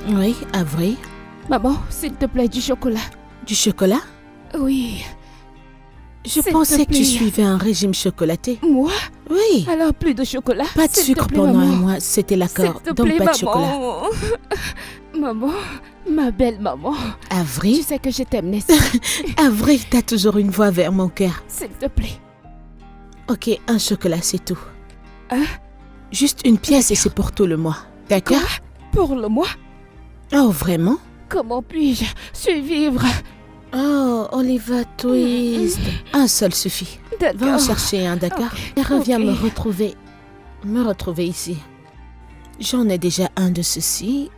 Oui, Avery. Maman, s'il te plaît, du chocolat. Du chocolat? Oui. Je pensais que tu suivais un régime chocolaté. Moi? Oui. Alors plus de chocolat. Pas de sucre pendant un mois, c'était l'accord. Donc pas de chocolat. Maman, ma belle maman. Avery? Tu sais que je t'aime, n'est-ce pas? Avery, t'as toujours une voix vers mon cœur. S'il te plaît. Ok, un chocolat, c'est tout. Hein? Juste une pièce et c'est pour tout le mois. D'accord? Pour le mois? Oh, vraiment? Comment puis-je survivre? Oh, Oliver Twist. Un seul suffit. Va en chercher un, d'accord? Et reviens me retrouver. Me retrouver ici. J'en ai déjà un de ceux-ci.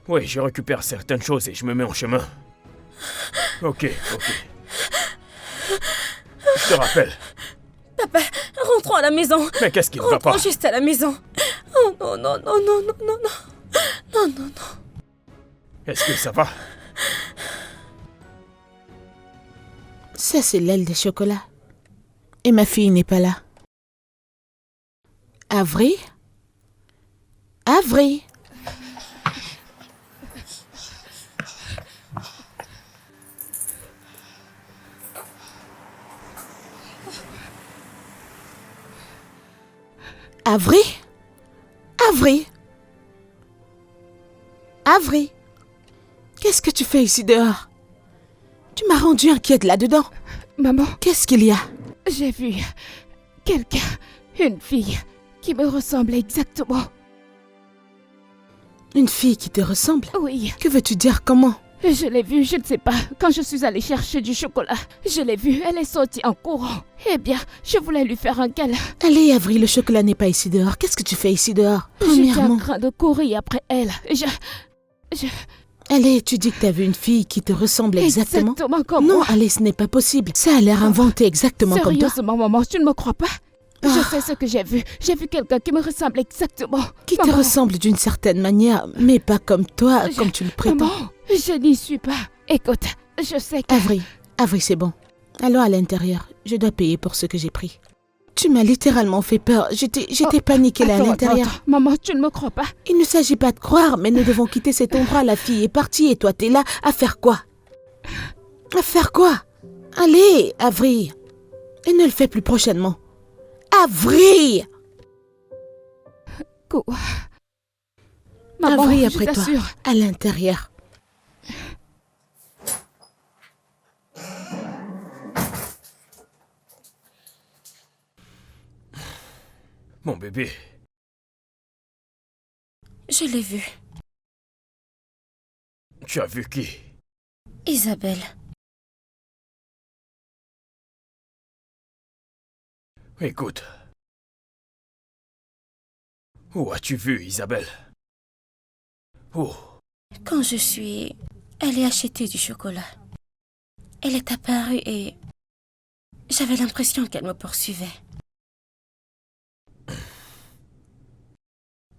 Oui, je récupère certaines choses et je me mets en chemin. Ok. Je te rappelle. Papa, rentrons à la maison. Mais qu'est-ce qui ne va pas? Rentrons juste à la maison. Oh non, non, non, non, non, non, non. Non, non, non. Est-ce que ça va? Ça, c'est l'aile de chocolat. Et ma fille n'est pas là. Avery? Avery? Avery? Avery? Avery? Qu'est-ce que tu fais ici dehors? Tu m'as rendue inquiète là-dedans. Maman, qu'est-ce qu'il y a? J'ai vu quelqu'un, une fille, qui me ressemble exactement. Une fille qui te ressemble? Oui. Que veux-tu dire? Comment? Je l'ai vue, je ne sais pas, quand je suis allée chercher du chocolat. Je l'ai vue, elle est sortie en courant. Eh bien, je voulais lui faire un câlin. Allez, Avery, le chocolat n'est pas ici dehors. Qu'est-ce que tu fais ici dehors? J'étais en train de courir après elle. Allez, tu dis que t'as vu une fille qui te ressemble exactement? Exactement comme non, moi. Allez, ce n'est pas possible. Ça a l'air inventé exactement comme toi. Sérieusement, maman, tu ne me crois pas? Je sais ce que j'ai vu. J'ai vu quelqu'un qui me ressemble exactement. Qui te ressemble d'une certaine manière, mais pas comme toi, comme tu le prétends. Maman, je n'y suis pas. Écoute, je sais que... Avery, c'est bon. Allons à l'intérieur. Je dois payer pour ce que j'ai pris. Tu m'as littéralement fait peur. J'étais paniquée là à l'intérieur. Attends. Maman, tu ne me crois pas? Il ne s'agit pas de croire, mais nous devons quitter cet endroit. La fille est partie et toi, t'es là à faire quoi? À faire quoi? Allez, Avery. Et ne le fais plus prochainement. Avery! Quoi? Maman, Avery, je après toi, t'assure. à l'intérieur. Mon bébé. Je l'ai vu. Tu as vu qui? Isabelle. Écoute. Où as-tu vu Isabelle? Où? Quand je suis allée acheter du chocolat, elle est apparue et j'avais l'impression qu'elle me poursuivait.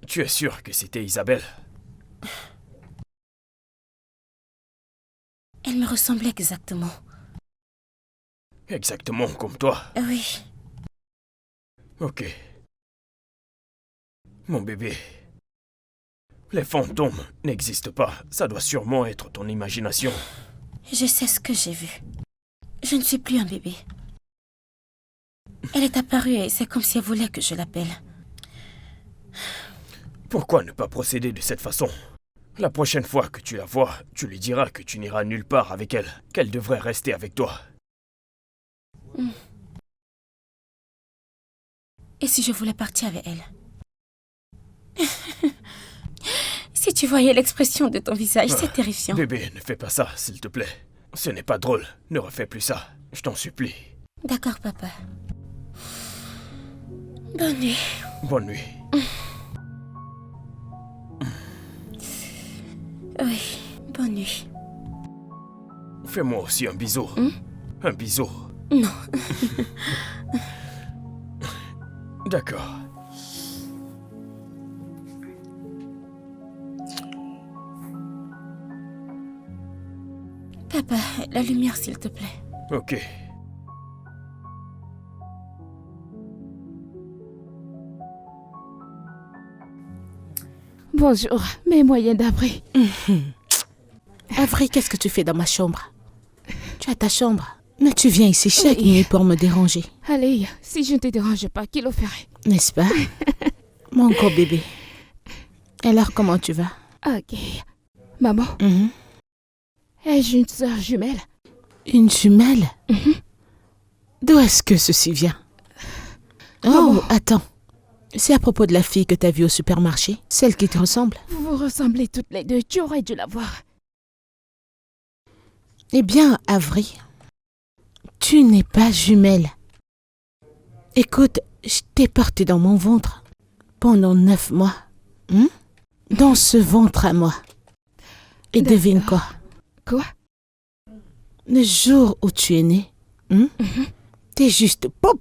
Tu es sûr que c'était Isabelle? Elle me ressemblait exactement. Exactement comme toi? Oui. Ok. Mon bébé. Les fantômes n'existent pas. Ça doit sûrement être ton imagination. Je sais ce que j'ai vu. Je ne suis plus un bébé. Elle est apparue et c'est comme si elle voulait que je l'appelle. Pourquoi ne pas procéder de cette façon? La prochaine fois que tu la vois, tu lui diras que tu n'iras nulle part avec elle, qu'elle devrait rester avec toi. Et si je voulais partir avec elle? Si tu voyais l'expression de ton visage, c'est terrifiant. Bébé, ne fais pas ça, s'il te plaît. Ce n'est pas drôle. Ne refais plus ça. Je t'en supplie. D'accord, papa. Bonne nuit. Bonne nuit. Oui, bonne nuit. Fais-moi aussi un bisou. Un bisou. Non. D'accord. Papa, la lumière, s'il te plaît. Ok. Bonjour, mes moyens d'abri. Avery, qu'est-ce que tu fais dans ma chambre? Tu as ta chambre. Mais tu viens ici chaque Oui. nuit pour me déranger, Allez, si je ne te dérange pas, qui le ferait? n'est-ce pas? Mon gros bébé. Alors, comment tu vas? Ok. Maman, Mhm. ai-je une sœur jumelle? Une jumelle? D'où est-ce que ceci vient? Oh, Maman. attends. C'est à propos de la fille que t'as vue au supermarché? Celle qui te ressemble? Vous vous ressemblez toutes les deux, tu aurais dû la voir. Eh bien, Avery, tu n'es pas jumelle. Écoute, je t'ai porté dans mon ventre pendant 9 mois. Dans ce ventre à moi. Et D'accord. devine quoi? Quoi? Le jour où tu es né, t'es juste pop,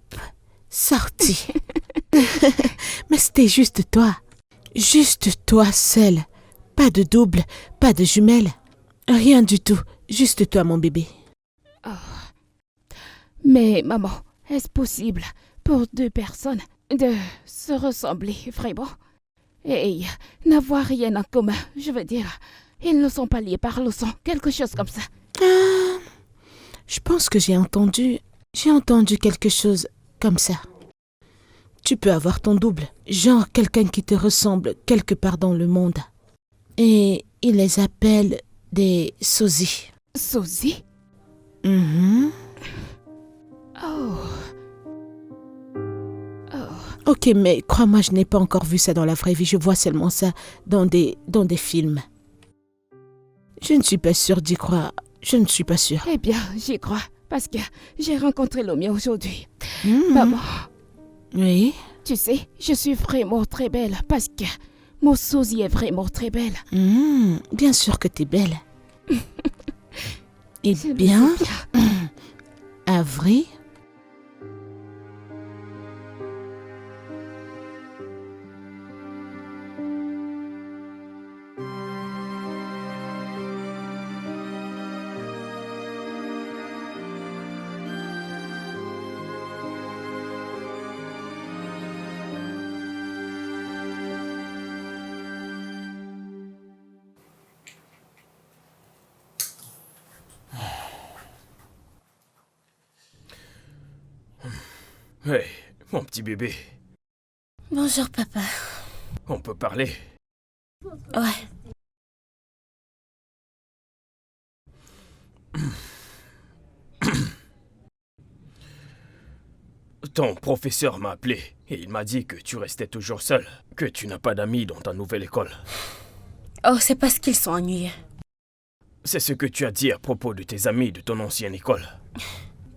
sorti. Mais c'était juste toi. Juste toi seul. Pas de double, pas de jumelle. Rien du tout. Juste toi, mon bébé. Mais maman, est-ce possible pour deux personnes de se ressembler vraiment et n'avoir rien en commun? Je veux dire, ils ne sont pas liés par le sang, quelque chose comme ça. Je pense que j'ai entendu quelque chose comme ça. Tu peux avoir ton double, genre quelqu'un qui te ressemble quelque part dans le monde. Et ils les appellent des sosies. Sosie? Mhm. Oh. Ok, mais crois-moi, je n'ai pas encore vu ça dans la vraie vie. Je vois seulement ça dans des films. Je ne suis pas sûre d'y croire. Je ne suis pas sûre. Eh bien, j'y crois, parce que j'ai rencontré le mien aujourd'hui. Mhm. Maman, Oui. tu sais, je suis vraiment très belle, parce que mon sosie est vraiment très belle. Bien sûr que t'es belle. Eh Je le bien, sais bien. Avery, Hey, mon petit bébé, Bonjour, papa. on peut parler? Ouais. Ton professeur m'a appelé et il m'a dit que tu restais toujours seul, que tu n'as pas d'amis dans ta nouvelle école. Oh, c'est parce qu'ils sont ennuyeux. C'est ce que tu as dit à propos de tes amis de ton ancienne école.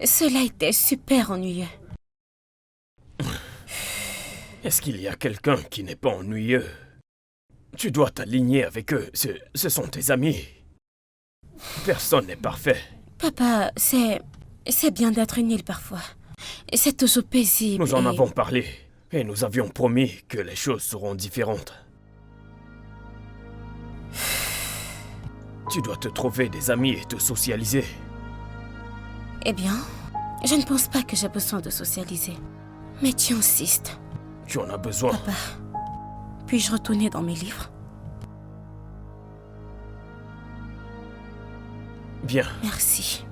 Cela était super ennuyeux. Est-ce qu'il y a quelqu'un qui n'est pas ennuyeux? Tu dois t'aligner avec eux, ce sont tes amis. Personne n'est parfait. Papa, c'est bien d'être nul parfois. C'est toujours paisible. Nous en et- avons parlé et nous avions promis que les choses seront différentes. Tu dois te trouver des amis et te socialiser. Eh bien, je ne pense pas que j'ai besoin de socialiser. Mais tu insistes. Tu en as besoin. Papa, puis-je retourner dans mes livres? Bien. Merci.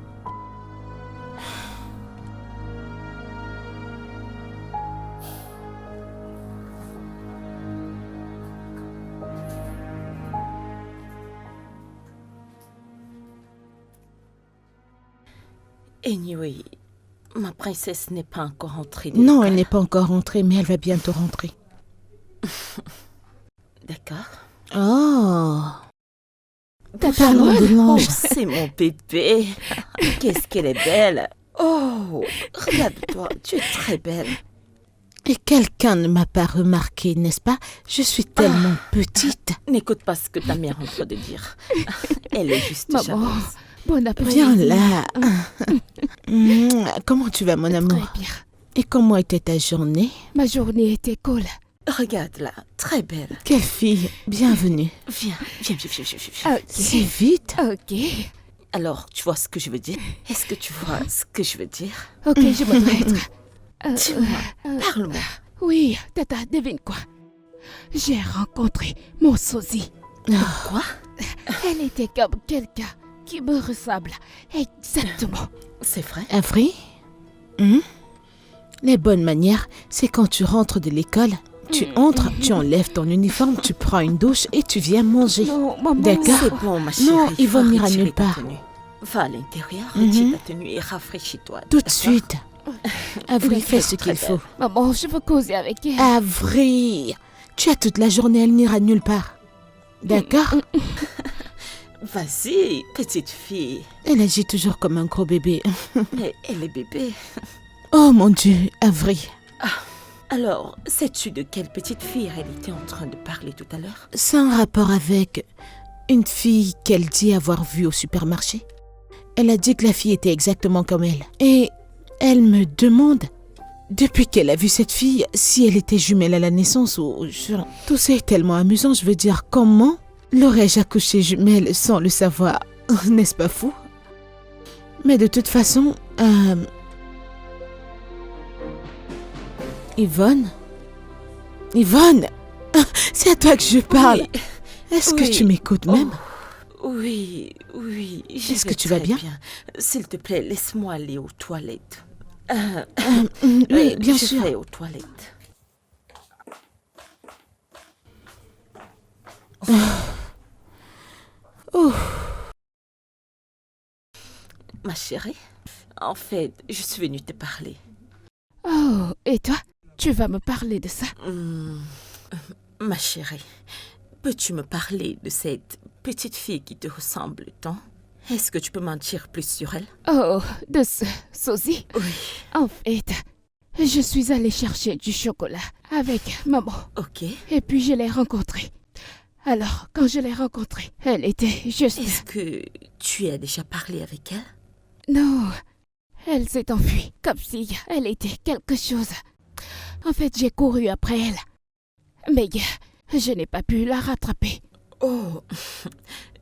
Anyway, ma princesse n'est pas encore entrée. non, elle n'est pas encore rentrée, mais elle va bientôt rentrer. D'accord. Oh, T'as parlons parlé? de Oh, l'ange. c'est mon bébé. Qu'est-ce qu'elle est belle. Oh, regarde-toi, tu es très belle. Et quelqu'un ne m'a pas remarqué, n'est-ce pas? Je suis tellement petite. N'écoute pas ce que ta mère est en train de dire. Elle est juste Maman, jalouse. bon après-midi. Viens là. Comment tu vas, mon amour? Très bien. Et comment était ta journée? Ma journée était cool. Regarde-la, très belle. Quelle fille, bienvenue. Viens, viens, viens, viens, viens, viens. Ok. Si vite? Ok. Alors, tu vois ce que je veux dire? Est-ce que tu vois ce que je veux dire? Ok, je voudrais être... Dis-moi, parle-moi. Oui, Tata, devine quoi? J'ai rencontré mon sosie. Quoi? Elle était comme quelqu'un qui me ressemble exactement. C'est vrai? Avery? Les bonnes manières, c'est quand tu rentres de l'école, tu entres, tu enlèves ton uniforme, tu prends une douche et tu viens manger. Non, maman. D'accord. C'est bon, ma chérie. Non, Yvonne va n'ira retirer nulle ta part. tenue. Va à l'intérieur, retire ta tenue et rafraîchis-toi. Tout de d'accord? suite. Avery, Oui, fais ce très qu'il faut. Maman, je veux causer avec elle. Avery, tu as toute la journée, elle n'ira nulle part. D'accord? Vas-y, petite fille. Elle agit toujours comme un gros bébé. Mais elle est bébé. Oh mon Dieu, Avery. Alors, sais-tu de quelle petite fille elle était en train de parler tout à l'heure? C'est un rapport avec une fille qu'elle dit avoir vue au supermarché. Elle a dit que la fille était exactement comme elle. Et elle me demande, depuis qu'elle a vu cette fille, si elle était jumelle à la naissance ou... Tout ça est tellement amusant, je veux dire, comment l'aurais-je accouché jumelle sans le savoir? N'est-ce pas fou? Mais de toute façon, Yvonne? Yvonne! C'est à toi que je parle. Oui. Est-ce Oui. que tu m'écoutes même? Oui, oui. je Est-ce que vais tu vas très bien? S'il te plaît, laisse-moi aller aux toilettes. Oui, bien je sûr. vais aux toilettes. Ma chérie, en fait, je suis venue te parler. Oh, et toi? Tu vas me parler de ça? Ma chérie, peux-tu me parler de cette petite fille qui te ressemble tant? Est-ce que tu peux m'en dire plus sur elle? Oh, de ce sosie? Oui. En fait, je suis allée chercher du chocolat avec maman. Ok. Et puis je l'ai rencontrée. Alors, quand je l'ai rencontrée, elle était juste... Est-ce que tu as déjà parlé avec elle? Non, elle s'est enfuie, comme si elle était quelque chose. En fait, j'ai couru après elle. Mais je n'ai pas pu la rattraper. Oh,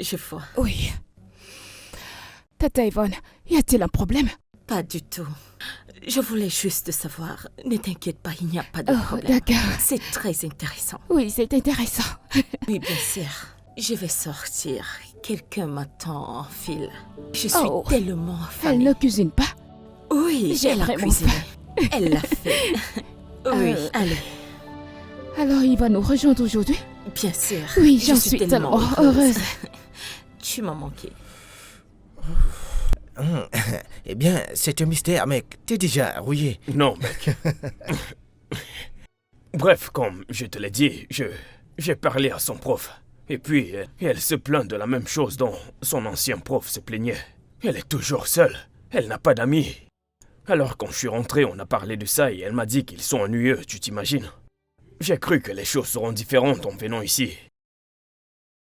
je vois. Oui. Tata Yvonne, y a-t-il un problème? Pas du tout. Je voulais juste savoir. Ne t'inquiète pas, il n'y a pas de Oh, problème. d'accord. C'est très intéressant. Oui, c'est intéressant. Oui, bien sûr. Je vais sortir. Quelqu'un m'attend en file. Je suis Oh. tellement Elle affamée. ne cuisine pas? Oui, J'ai elle a vraiment cuisiné. Elle l'a fait. Oui, allez. Alors il va nous rejoindre aujourd'hui? Bien sûr. Oui, Je j'en suis suis tellement heureuse. Tu m'as manqué. Eh bien, c'est un mystère, mec. T'es déjà rouillé. Non, mec. Bref, comme je te l'ai dit, j'ai parlé à son prof. Et puis, elle se plaint de la même chose dont son ancien prof se plaignait. Elle est toujours seule. Elle n'a pas d'amis. Alors, quand je suis rentré, on a parlé de ça et elle m'a dit qu'ils sont ennuyeux, tu t'imagines? J'ai cru que les choses seront différentes en venant ici.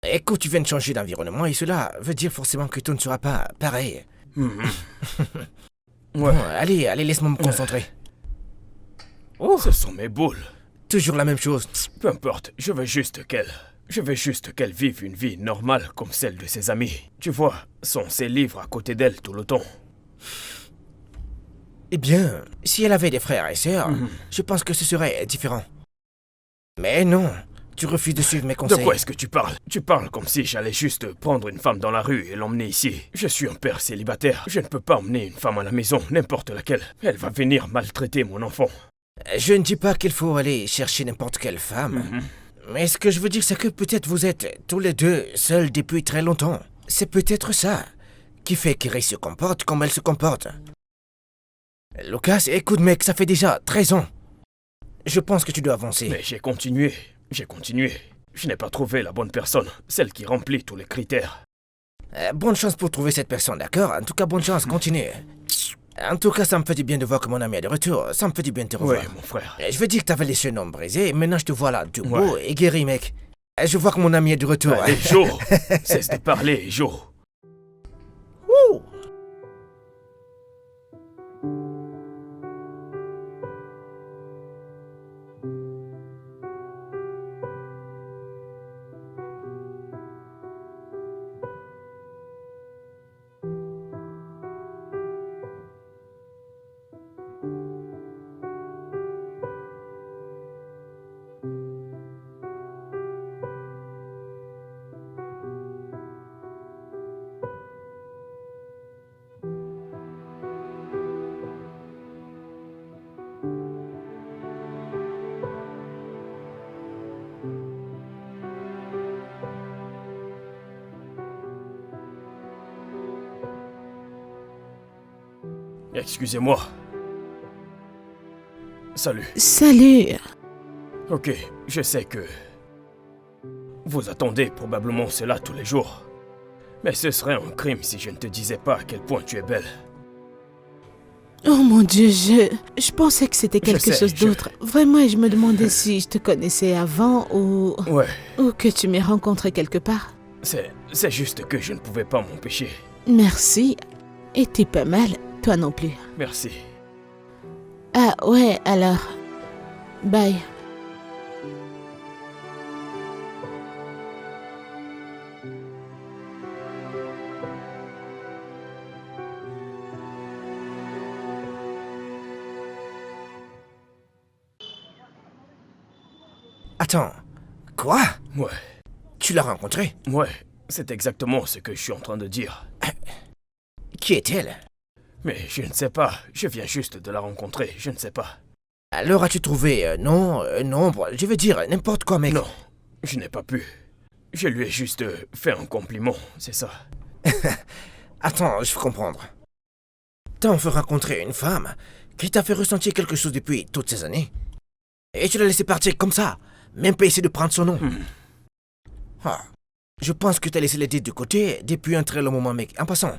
Écoute, tu viens de changer d'environnement et cela veut dire forcément que tout ne sera pas pareil. Ouais. Bon, allez, laisse-moi me concentrer. Oh, ce sont mes boules. Toujours la même chose. Peu importe, je veux juste qu'elle vive une vie normale comme celle de ses amis. Tu vois, sont ses livres à côté d'elle tout le temps. Eh bien, si elle avait des frères et sœurs, je pense que ce serait différent. Mais non, tu refuses de suivre mes De conseils. quoi est-ce que tu parles? Tu parles comme si j'allais juste prendre une femme dans la rue et l'emmener ici. Je suis un père célibataire. Je ne peux pas emmener une femme à la maison, n'importe laquelle. Elle va venir maltraiter mon enfant. Je ne dis pas qu'il faut aller chercher n'importe quelle femme. Mais ce que je veux dire, c'est que peut-être vous êtes tous les deux seuls depuis très longtemps. C'est peut-être ça qui fait qu'Iris se comporte comme elle se comporte. Lucas, écoute mec, ça fait déjà 13 ans. Je pense que tu dois avancer. Mais j'ai continué. Je n'ai pas trouvé la bonne personne, celle qui remplit tous les critères. Bonne chance pour trouver cette personne, d'accord? En tout cas, bonne chance, continue. En tout cas, ça me fait du bien de voir que mon ami est de retour. Ça me fait du bien de te revoir. Ouais, mon frère. Je veux dire que t'avais laissé un homme brisé, maintenant je te vois là, debout Ouais. et guéri, mec. Je vois que mon ami est de retour. Allez, Joe, cesse de parler, Joe. Excusez-moi. Salut. Salut. Ok, je sais que... Vous attendez probablement cela tous les jours. Mais ce serait un crime si je ne te disais pas à quel point tu es belle. Oh mon Dieu, je pensais que c'était quelque chose d'autre. Vraiment, je me demandais si je te connaissais avant ou... Ouais. Ou que tu m'aies rencontré quelque part. C'est juste que je ne pouvais pas m'empêcher. Merci. Et t'es pas mal, toi non plus. Merci. Ah ouais, alors... Bye. Attends, quoi? Ouais. Tu l'as rencontrée? Ouais, c'est exactement ce que je suis en train de dire. Qui est-elle? Mais je ne sais pas, je viens juste de la rencontrer, je ne sais pas. Alors as-tu trouvé un nombre, je veux dire, n'importe quoi, mec? Non, je n'ai pas pu. Je lui ai juste fait un compliment, c'est ça. Attends, je veux comprendre. T'as enfin rencontré une femme qui t'a fait ressentir quelque chose depuis toutes ces années. Et tu l'as laissé partir comme ça, même pas essayer de prendre son nom. Ah, je pense que t'as laissé les dettes de côté depuis un très long moment, mec. En passant,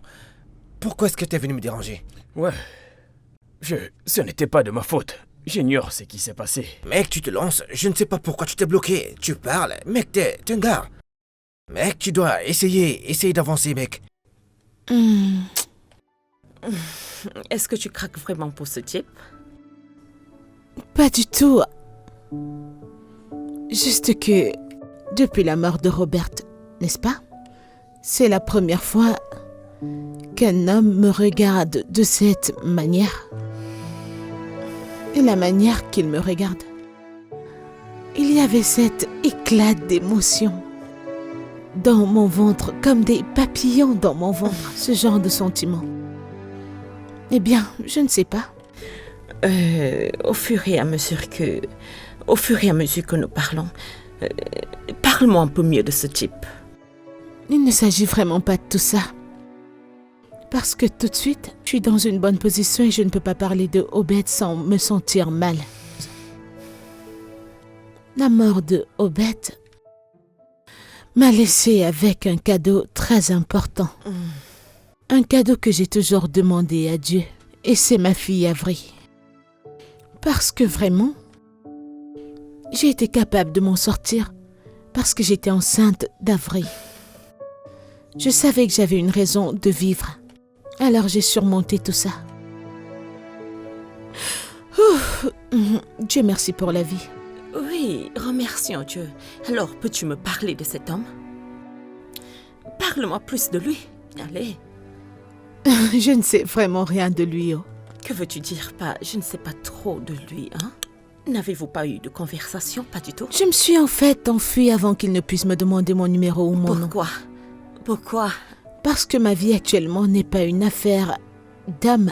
pourquoi est-ce que t'es venu me déranger? Ouais. Ce n'était pas de ma faute. J'ignore ce qui s'est passé. Mec, tu te lances, je ne sais pas pourquoi tu t'es bloqué. Tu parles, mec, t'es un gars. Mec, tu dois essayer d'avancer, mec. Est-ce que tu craques vraiment pour ce type? Pas du tout. Juste que, depuis la mort de Robert, n'est-ce pas? C'est la première fois qu'un homme me regarde de cette manière. Et la manière qu'il me regarde, il y avait cet éclat d'émotion dans mon ventre, comme des papillons dans mon ventre, ce genre de sentiment. Eh bien, je ne sais pas. Au fur et à mesure que nous parlons, parle-moi un peu mieux de ce type. Il ne s'agit vraiment pas de tout ça. Parce que tout de suite, je suis dans une bonne position et je ne peux pas parler de Obed sans me sentir mal. La mort de Obed m'a laissé avec un cadeau très important. Un cadeau que j'ai toujours demandé à Dieu. Et c'est ma fille Avery. Parce que vraiment, j'ai été capable de m'en sortir parce que j'étais enceinte d'Avery. Je savais que j'avais une raison de vivre. Alors j'ai surmonté tout ça. Ouf, Dieu merci pour la vie. Oui, remercions Dieu. Alors, peux-tu me parler de cet homme? Parle-moi plus de lui. Allez. Je ne sais vraiment rien de lui. Oh. Que veux-tu dire par « je ne sais pas trop de lui », hein? N'avez-vous pas eu de conversation? Pas du tout. Je me suis en fait enfuie avant qu'il ne puisse me demander mon numéro ou mon nom. Pourquoi? Parce que ma vie actuellement n'est pas une affaire d'homme.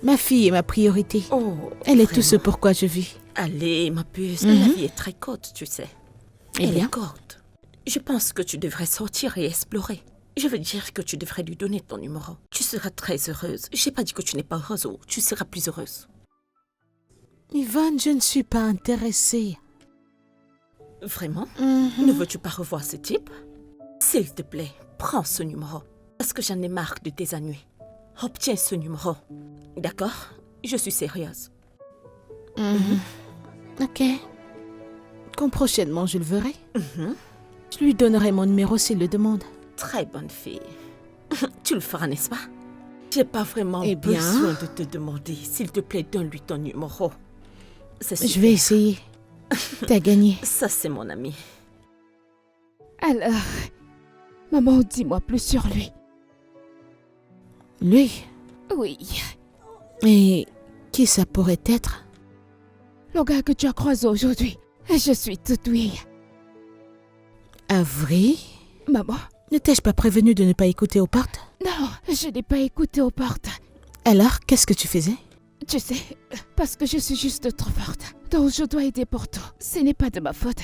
Ma fille est ma priorité. Oh, elle est vraiment? tout ce pourquoi je vis. Allez, ma puce, la vie est très courte, tu sais. Eh Elle bien? est courte. Je pense que tu devrais sortir et explorer. Je veux dire que tu devrais lui donner ton numéro. Tu seras très heureuse. J'ai pas dit que tu n'es pas heureuse, ou tu seras plus heureuse. Yvonne, je ne suis pas intéressée. Vraiment? Ne veux-tu pas revoir ce type? S'il te plaît, prends ce numéro. Parce que j'en ai marre de tes ennuis. Obtiens ce numéro. D'accord? Je suis sérieuse. Ok. Quand prochainement je le verrai, je lui donnerai mon numéro s'il le demande. Très bonne fille. Tu le feras, n'est-ce pas? J'ai pas vraiment Eh bien? besoin de te demander. S'il te plaît, donne-lui ton numéro. C'est super. Je vais essayer. T'as gagné. Ça, c'est mon ami. Alors, maman, dis-moi plus sur lui. Lui? Oui, Et qui ça pourrait être? le gars que tu as croisé aujourd'hui. Je suis toute oui. Avery? Maman? Ne t'ai-je pas prévenu de ne pas écouter aux portes? Non, je n'ai pas écouté aux portes. Alors, qu'est-ce que tu faisais? Tu sais, parce que je suis juste trop forte. Donc je dois aider pour tout. Ce n'est pas de ma faute.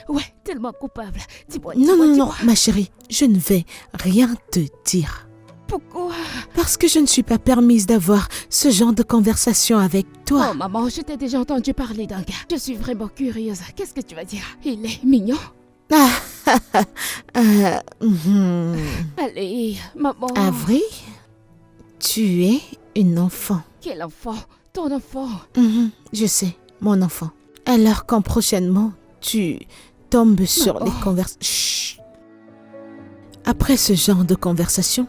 Ouais, tellement coupable. Dis-moi, Non, dis-moi, non, non, dis-moi. ma chérie, je ne vais rien te dire. Pourquoi? Parce que je ne suis pas permise d'avoir ce genre de conversation avec toi. Oh maman, je t'ai déjà entendu parler d'un gars. Je suis vraiment curieuse. Qu'est-ce que tu vas dire? Il est mignon? Ah, mhm. Allez, maman. Avery, tu es une enfant. Quel enfant? Ton enfant. Mhm, je sais, mon enfant. Alors quand prochainement, tu tombes sur Maman. les conversations... Après ce genre de conversation,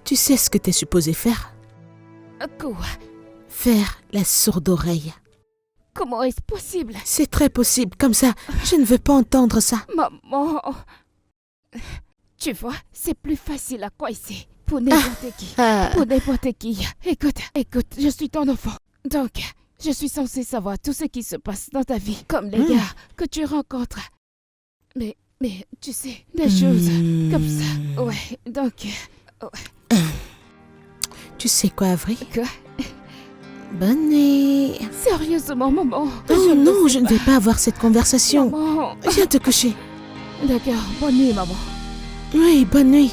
tu sais ce que tu es supposé faire? Quoi? Faire la sourde oreille. Comment est-ce possible? C'est très possible, comme ça, je ne veux pas entendre ça. Maman. Tu vois, c'est plus facile à quoi ici. Pour n'importe qui. Ah, Pour n'importe qui. Écoute, je suis ton enfant. Donc, je suis censée savoir tout ce qui se passe dans ta vie, comme les gars que tu rencontres. Mais, tu sais, des choses comme ça. Ouais, donc... tu sais quoi, Avery? Quoi? Bonne nuit. Sérieusement, maman. Oh non, je ne vais pas avoir cette conversation. Maman. Viens te coucher. D'accord, bonne nuit, maman. Oui, bonne nuit.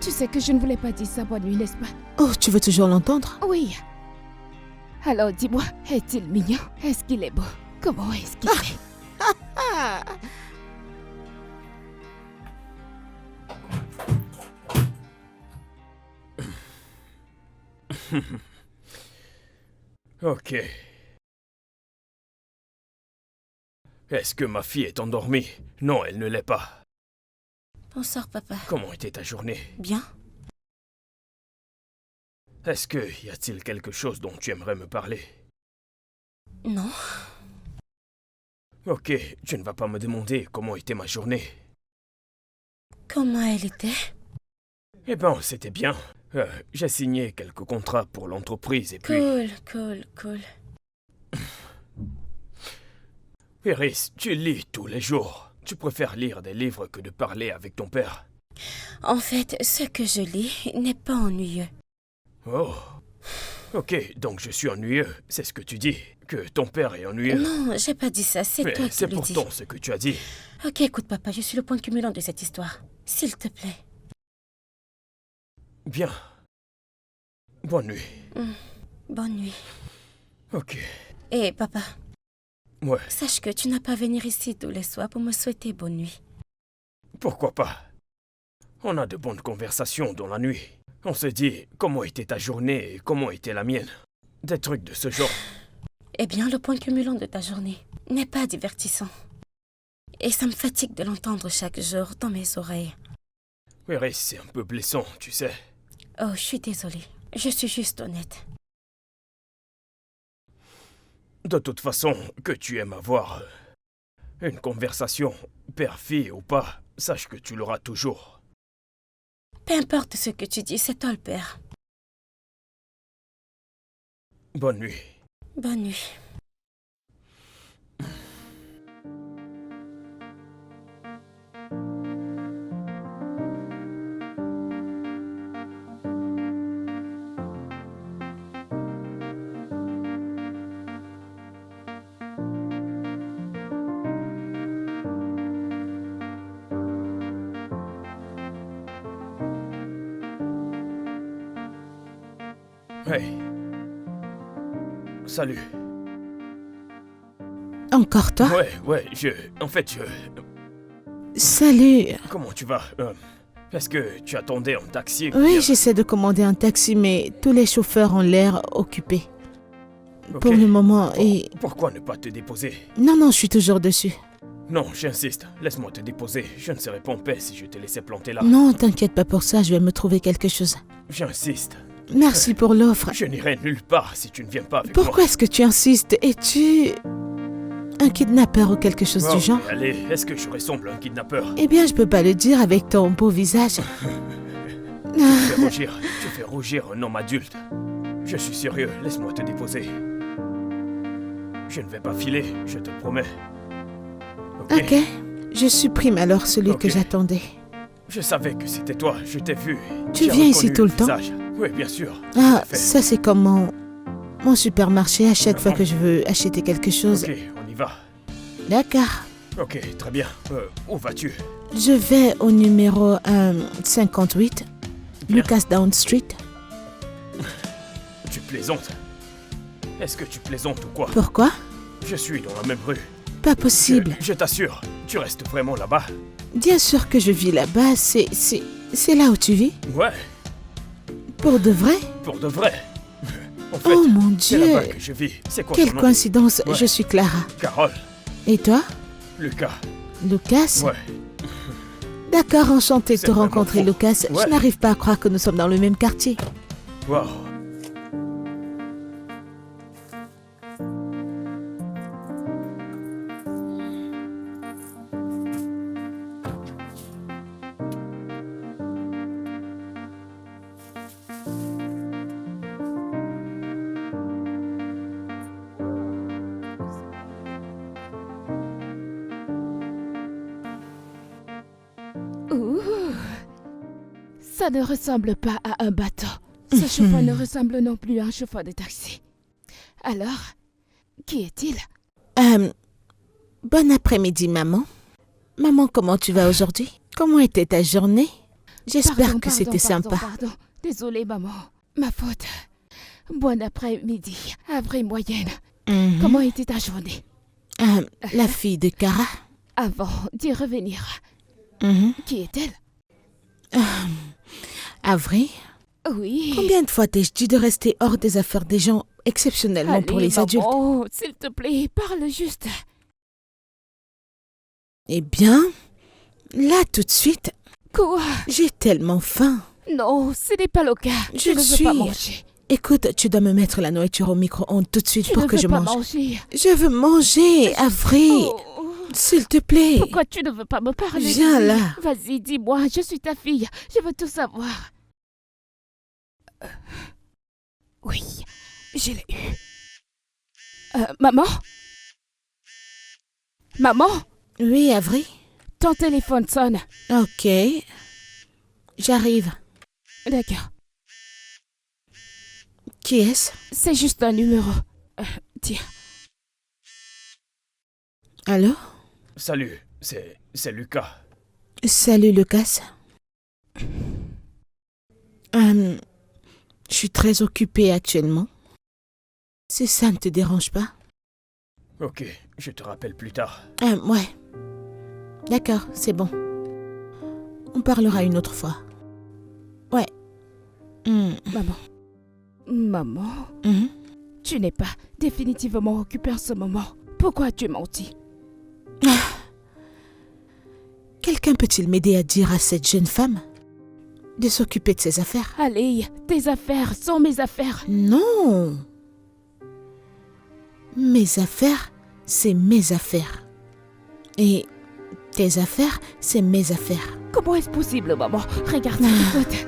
Tu sais que je ne voulais pas dire ça bonne nuit, n'est-ce pas? Oh, tu veux toujours l'entendre? Oui. Alors, dis-moi, est-il mignon? Est-ce qu'il est beau? Comment est-ce qu'il est? Ok. Est-ce que ma fille est endormie? Non, elle ne l'est pas. Bonsoir, papa. Comment était ta journée? Bien? Est-ce que y a-t-il quelque chose dont tu aimerais me parler? Non? Ok, tu ne vas pas me demander comment était ma journée. Comment elle était? Eh ben, c'était bien. J'ai signé quelques contrats pour l'entreprise et puis... Cool. Iris, tu lis tous les jours. Tu préfères lire des livres que de parler avec ton père. En fait, ce que je lis n'est pas ennuyeux. Oh. Ok, donc je suis ennuyeux. C'est ce que tu dis. Que ton père est ennuyeux. Non, j'ai pas dit ça, c'est Mais toi qui c'est le dis. pourtant ce que tu as dit. Ok, écoute, papa, je suis le point cumulant de cette histoire. S'il te plaît. Bien. Bonne nuit. Bonne nuit. Ok. Et papa, Ouais, sache que tu n'as pas à venir ici tous les soirs pour me souhaiter bonne nuit. pourquoi pas. On a de bonnes conversations dans la nuit. On se dit comment était ta journée et comment était la mienne. Des trucs de ce genre. Eh bien, le point cumulant de ta journée n'est pas divertissant. Et ça me fatigue de l'entendre chaque jour dans mes oreilles. Iris, c'est un peu blessant, tu sais. Oh, je suis désolée. Je suis juste honnête. De toute façon, que tu aimes avoir une conversation, père-fille ou pas, sache que tu l'auras toujours. Peu importe ce que tu dis, c'est toi le père. Bonne nuit. Bonne nuit. Hey. Salut. Encore toi? Ouais, En fait, Salut. Comment tu vas? Est-ce que tu attendais un taxi? ou Oui, bien- j'essaie de commander un taxi, mais tous les chauffeurs ont l'air occupés. Ok. Pour le moment, et... Pourquoi ne pas te déposer? Non, je suis toujours dessus. Non, j'insiste. Laisse-moi te déposer. Je ne serais pas en paix si je te laissais planter là. Non, t'inquiète pas pour ça, je vais me trouver quelque chose. J'insiste. Merci pour l'offre. Je n'irai nulle part si tu ne viens pas avec Pourquoi est-ce que tu insistes? Es-tu un kidnappeur ou quelque chose moi. du genre? Mais allez, est-ce que je ressemble à un kidnappeur? Eh bien, je peux pas le dire avec ton beau visage. Tu fais rougir un homme adulte. Je suis sérieux, laisse-moi te déposer. Je ne vais pas filer, je te le promets. Ok, je supprime alors celui Ok. que j'attendais. Je savais que c'était toi, je t'ai vu. Tu J'ai viens ici reconnu tout le temps? visage. Oui, bien sûr. Ah, tout à fait. ça c'est comme mon supermarché à chaque fois que je veux acheter quelque chose. Ok, on y va. D'accord. Ok, très bien. Où vas-tu? Je vais au numéro 58, Bien. Lucas Down Street. Tu plaisantes? Est-ce que tu plaisantes ou quoi? Pourquoi? Je suis dans la même rue. Pas possible. Je t'assure, tu restes vraiment là-bas? Bien sûr que je vis là-bas, c'est là où tu vis? Ouais, Pour de vrai? pour de vrai. En fait, Oh mon c'est Dieu! là-bas que je vis. C'est quoi Quelle ton nom? coïncidence, Ouais. je suis Clara. Carole, Et toi? Lucas. Lucas? Ouais. D'accord, enchanté de C'est te vraiment rencontrer, faux. Lucas. Ouais. Je n'arrive pas à croire que nous sommes dans le même quartier. Wow. Ouh. Ça ne ressemble pas à un bateau. Ce chauffeur ne ressemble non plus à un chauffeur de taxi. Alors, qui est-il? Bon après-midi, maman. Maman, comment tu vas aujourd'hui? Comment était ta journée? J'espère que c'était sympa. Pardon. Désolée, maman. Ma faute. Bon après-midi. Avril moyenne. Mhm. Comment était ta journée? La fille de Cara. Avant d'y revenir, Mhm. qui est-elle? Avril, Oui. combien de fois t'ai-je dit de rester hors des affaires des gens exceptionnellement pour Allez, les adultes? maman, s'il te plaît, parle juste. Eh bien, là tout de suite, Quoi? j'ai tellement faim. Non, ce n'est pas le cas. Je Tu ne veux suis- pas manger. Écoute, tu dois me mettre la nourriture au micro-ondes tout de suite Tu pour ne que veux je pas mange. manger. Je veux manger, Avril. Oh. S'il te plaît. Pourquoi tu ne veux pas me parler? Viens Dis. là. Vas-y, dis-moi, je suis ta fille. Je veux tout savoir. Oui, je l'ai eu. Maman? Maman? Oui, Avril. Ton téléphone sonne. Ok. J'arrive. D'accord. Qui est-ce? C'est juste un numéro. Tiens. Allô? Salut, c'est Lucas. Salut, Lucas. Je suis très occupée actuellement. Si ça ne te dérange pas? Ok, je te rappelle plus tard. Ouais. D'accord, c'est bon. On parlera une autre fois. Ouais. Maman. Maman, Mhm. tu n'es pas définitivement occupée en ce moment. Pourquoi as-tu menti? Quelqu'un peut-il m'aider à dire à cette jeune femme de s'occuper de ses affaires? Allez, tes affaires sont mes affaires. Non. Mes affaires, c'est mes affaires. Et tes affaires, c'est mes affaires. Comment est-ce possible, maman? Regarde, écoute.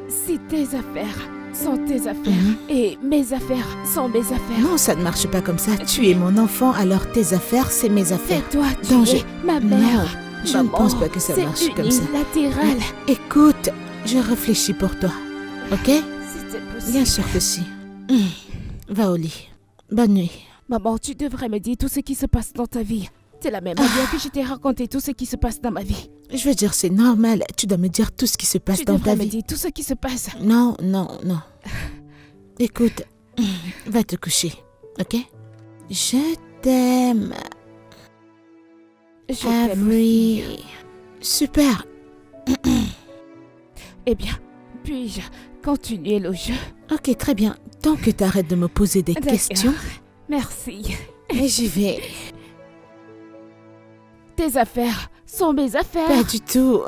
Si tes affaires sont tes affaires et mes affaires sont mes affaires. Non, ça ne marche pas comme ça. Tu es mon enfant, alors tes affaires, c'est mes affaires. C'est toi, tu Donc, es ma mère. Non, je ne pense pas que ça marche comme ça. C'est unilatéral. Écoute, je réfléchis pour toi. Ok? C'était possible. Bien sûr que si. Va au lit. Bonne nuit. Maman, tu devrais me dire tout ce qui se passe dans ta vie. C'est la même manière que je t'ai raconté tout ce qui se passe dans ma vie. Je veux dire, c'est normal. Tu dois me dire tout ce qui se passe Tu dans devrais ta me vie. dire tout ce qui se passe. Non. Écoute, va te coucher. Ok? Je t'aime, Je t'aime. Avril. Super. Eh bien, puis-je continuer le jeu? Ok, très bien. Tant que tu arrêtes de me poser des D'accord. questions, Merci. et j'y vais. Tes affaires sont mes affaires. Pas du tout.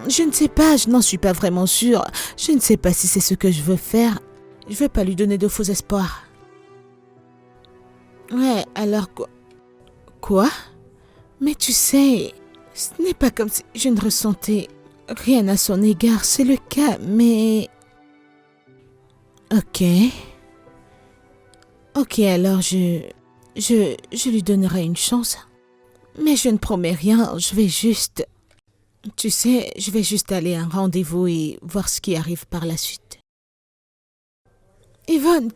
Je ne sais pas, je n'en suis pas vraiment sûre. Je ne sais pas si c'est ce que je veux faire. Je veux pas lui donner de faux espoirs. Ouais, alors quoi? Quoi? Mais tu sais, ce n'est pas comme si je ne ressentais rien à son égard, c'est le cas, mais... Ok. Ok, alors je lui donnerai une chance. Mais je ne promets rien, je vais juste... Tu sais, je vais juste aller à un rendez-vous et voir ce qui arrive par la suite. Yvonne,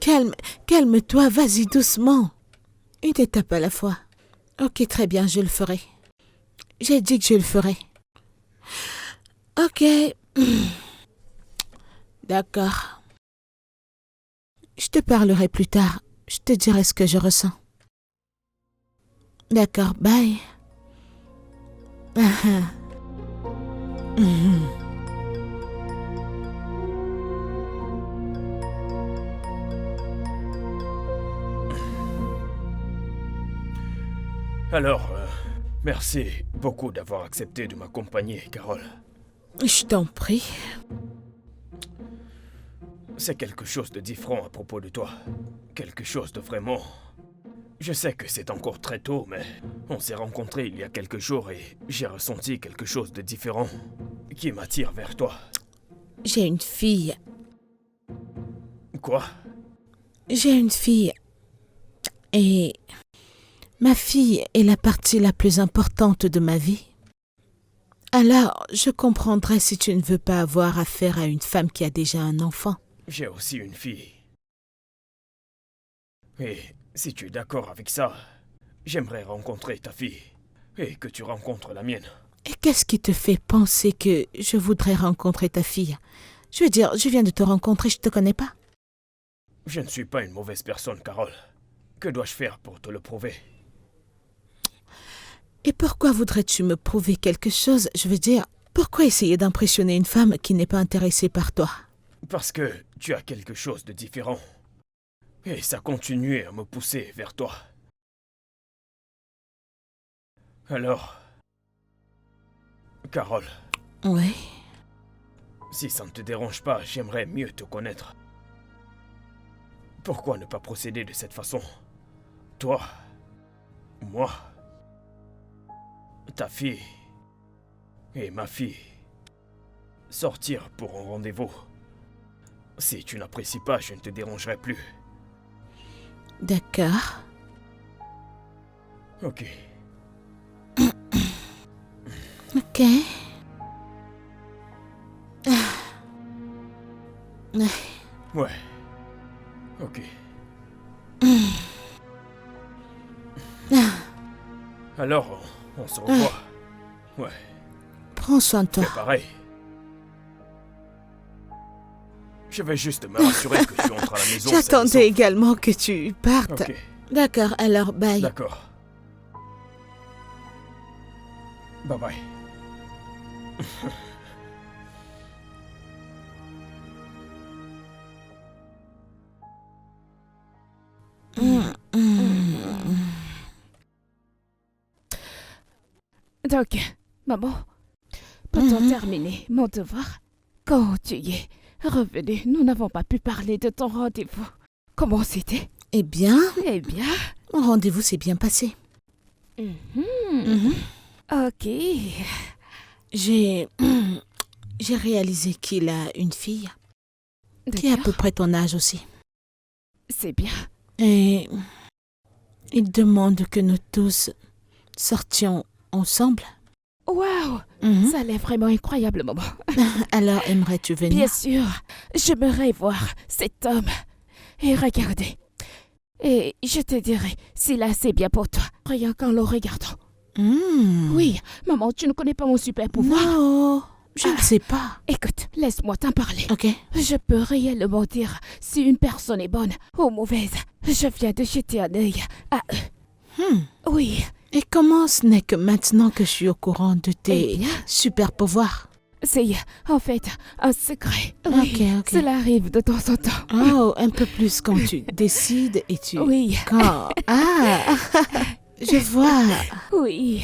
calme-toi, vas-y doucement. Une étape à la fois. Ok, très bien, je le ferai. J'ai dit que je le ferai. Ok. D'accord. Je te parlerai plus tard. Je te dirai ce que je ressens. D'accord, bye. Alors, merci beaucoup d'avoir accepté de m'accompagner, Carole. Je t'en prie. C'est quelque chose de différent à propos de toi. Quelque chose de vraiment... Je sais que c'est encore très tôt, mais on s'est rencontrés il y a quelques jours et j'ai ressenti quelque chose de différent qui m'attire vers toi. J'ai une fille. Quoi? J'ai une fille. Et ma fille est la partie la plus importante de ma vie. Alors, je comprendrais si tu ne veux pas avoir affaire à une femme qui a déjà un enfant. J'ai aussi une fille. Et si tu es d'accord avec ça, j'aimerais rencontrer ta fille et que tu rencontres la mienne. Et qu'est-ce qui te fait penser que je voudrais rencontrer ta fille? Je veux dire, je viens de te rencontrer, je te connais pas. Je ne suis pas une mauvaise personne, Carole. Que dois-je faire pour te le prouver? Et pourquoi voudrais-tu me prouver quelque chose? Je veux dire, pourquoi essayer d'impressionner une femme qui n'est pas intéressée par toi? Parce que tu as quelque chose de différent. Et ça continue à me pousser vers toi. Alors, Carole, Oui. si ça ne te dérange pas, j'aimerais mieux te connaître. Pourquoi ne pas procéder de cette façon? Toi, moi, ta fille et ma fille. Sortir pour un rendez-vous. Si tu n'apprécies pas, je ne te dérangerai plus. D'accord. Ok. Ok. Ouais. Ok. Alors, on se revoit. Ouais, Prends soin de toi. c'est pareil. Je vais juste me rassurer que tu entres à la maison. J'attendais également que tu partes. Ok, D'accord, alors bye. d'accord. Bye bye. Donc, maman, peut-on terminer mon devoir? Quand tu y es revenu, nous n'avons pas pu parler de ton rendez-vous. Comment c'était? Eh bien, Eh bien, mon rendez-vous s'est bien passé. ok. J'ai réalisé qu'il a une fille qui est à peu D'accord. près ton âge aussi. C'est bien. Et il demande que nous tous sortions ensemble. Waouh, Mhm. ça a l'air vraiment incroyable, maman. Alors, aimerais-tu venir? Bien sûr, j'aimerais voir cet homme et regarder. Et je te dirai s'il est assez bien pour toi, rien qu'en le regardant. Oui, maman, tu ne connais pas mon super pouvoir. Non, je ne sais pas. Écoute, laisse-moi t'en parler. Ok. Je peux réellement dire si une personne est bonne ou mauvaise. Je viens de jeter un œil à eux. Oui, Et comment ce n'est que maintenant que je suis au courant de eh tes bien, super pouvoirs? c'est en fait un secret. Oui, Ok, ok. cela arrive de temps en temps. Oh, un peu plus quand tu décides et tu... Oui, Quand... Ah, je vois. oui.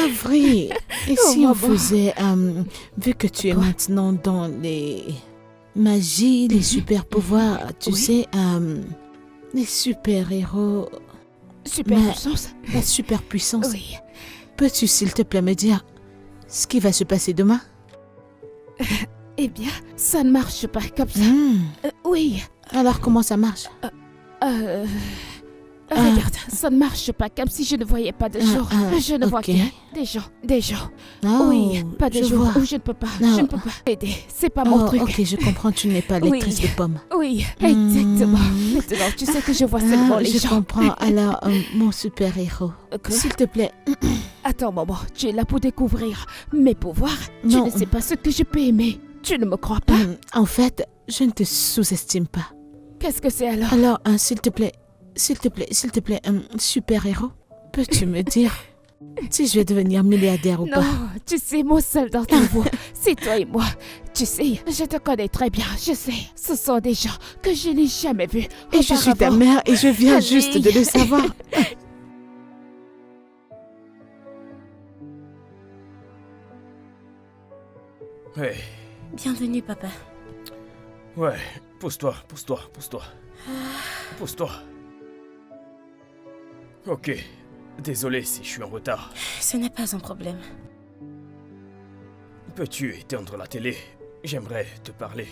Avril. Et Oh, si on maman. faisait... vu que tu es Quoi? maintenant dans les magies, les super pouvoirs, tu Oui. sais, les super-héros... Super Mais- puissance. La superpuissance. Oui. Peux-tu, s'il te plaît, me dire ce qui va se passer demain? Eh bien, ça ne marche pas comme ça. Oui. Alors, comment ça marche? Regarde, ça ne marche pas comme si je ne voyais pas de jour. Je ne vois ok. que des jours. Des jours. Oh, Oui, pas de je jours vois. où je ne peux pas. Non. Je ne peux pas aider. C'est pas mon Oh, truc. ok, je comprends, tu n'es pas Oui. lectrice de pommes. Oui, exactement. Hmm. Maintenant, tu sais que je vois seulement les je gens. comprends. Alors, mon super-héros, Quoi? s'il te plaît, Attends, maman, tu es là pour découvrir mes pouvoirs. Tu Non. ne sais pas ce que je peux aimer. Tu ne me crois pas. en fait, je ne te sous-estime pas. Qu'est-ce que c'est alors? Alors, s'il te plaît, super-héros, peux-tu me dire si je vais devenir milliardaire ou Non, pas? tu sais, mon seul d'entre vous, c'est toi et moi. Tu sais, je te connais très bien, je sais. Ce sont des gens que je n'ai jamais vus. Et je suis ta auparavant. mère et je viens Allez. juste de le savoir. Hey, Bienvenue, papa. ouais, pousse-toi, pousse-toi, pousse-toi. Pousse-toi. Ok, désolé si je suis en retard. Ce n'est pas un problème. Peux-tu éteindre la télé? J'aimerais te parler.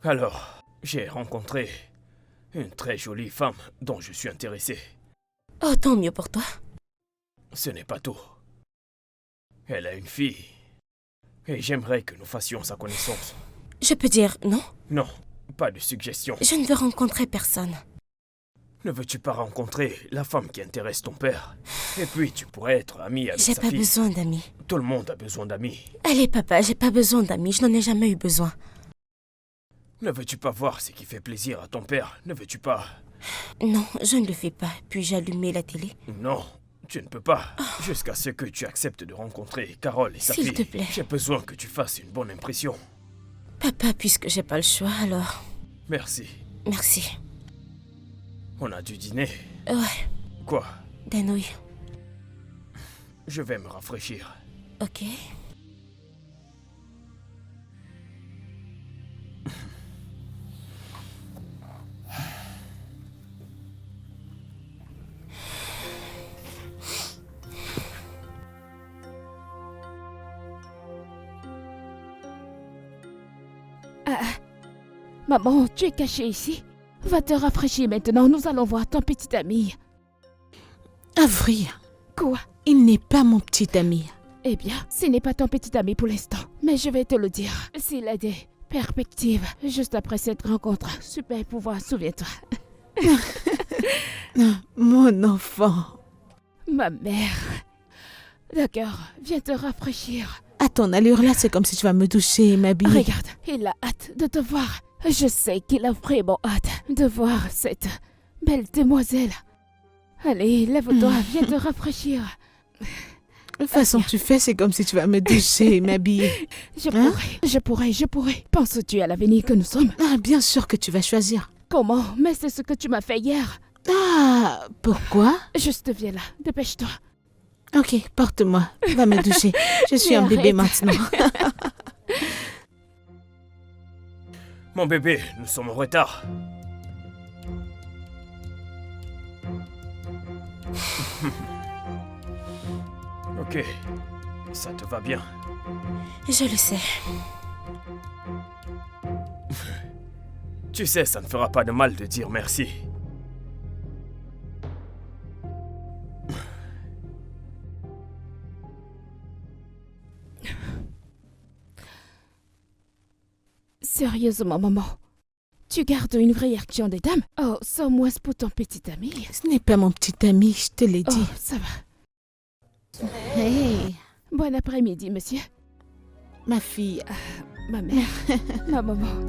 Alors, j'ai rencontré une très jolie femme dont je suis intéressé. Oh, tant mieux pour toi. Ce n'est pas tout. Elle a une fille. Et j'aimerais que nous fassions sa connaissance. Je peux dire non? Non, pas de suggestion. Je ne veux rencontrer personne. Ne veux-tu pas rencontrer la femme qui intéresse ton père? Et puis tu pourrais être ami avec J'ai sa pas fille. besoin d'amis. Tout le monde a besoin d'amis. Allez, papa, j'ai pas besoin d'amis. Je n'en ai jamais eu besoin. Ne veux-tu pas voir ce qui fait plaisir à ton père? Ne veux-tu pas? Non, je ne le fais pas. Puis-je allumer la télé? Non, tu ne peux pas. Jusqu'à ce que tu acceptes de rencontrer Carole et sa S'il fille. te plaît. J'ai besoin que tu fasses une bonne impression. Papa, puisque j'ai pas le choix, alors... Merci. Merci. On a dû dîner. Ouais, Quoi? des nouilles. Je vais me rafraîchir. Ok. Maman, tu es cachée ici. Va te rafraîchir maintenant, nous allons voir ton petit ami. Avril, Quoi? il n'est pas mon petit ami. Eh bien, ce n'est pas ton petit ami pour l'instant, mais je vais te le dire. S'il a des perspectives, juste après cette rencontre, super pouvoir, souviens-toi. Mon enfant. Ma mère. D'accord, viens te rafraîchir. À ton allure là, c'est comme si tu vas me doucher et m'habiller. Regarde, il a hâte de te voir. Je sais qu'il a vraiment hâte de voir cette belle demoiselle. Allez, lève-toi, viens te rafraîchir. De toute façon que tu fais, c'est comme si tu vas me doucher et m'habiller. Je pourrais. Penses-tu à l'avenir que nous sommes? Ah, bien sûr que tu vas choisir. Comment? Mais c'est ce que tu m'as fait hier. Ah, pourquoi? Juste viens là, dépêche-toi. Ok, porte-moi. Va me doucher. Je suis Mais un bébé arrête. maintenant. Mon bébé, nous sommes en retard. Ok, ça te va bien. Je le sais. Tu sais, ça ne fera pas de mal de dire merci. Sérieusement, maman. Tu gardes une vraie réaction des dames? Oh, sans moins pour ton petit ami. Ce n'est pas mon petit ami, je te l'ai Oh, dit. ça va. Hey, Bon après-midi, monsieur. ma fille. Ma mère. Ma maman.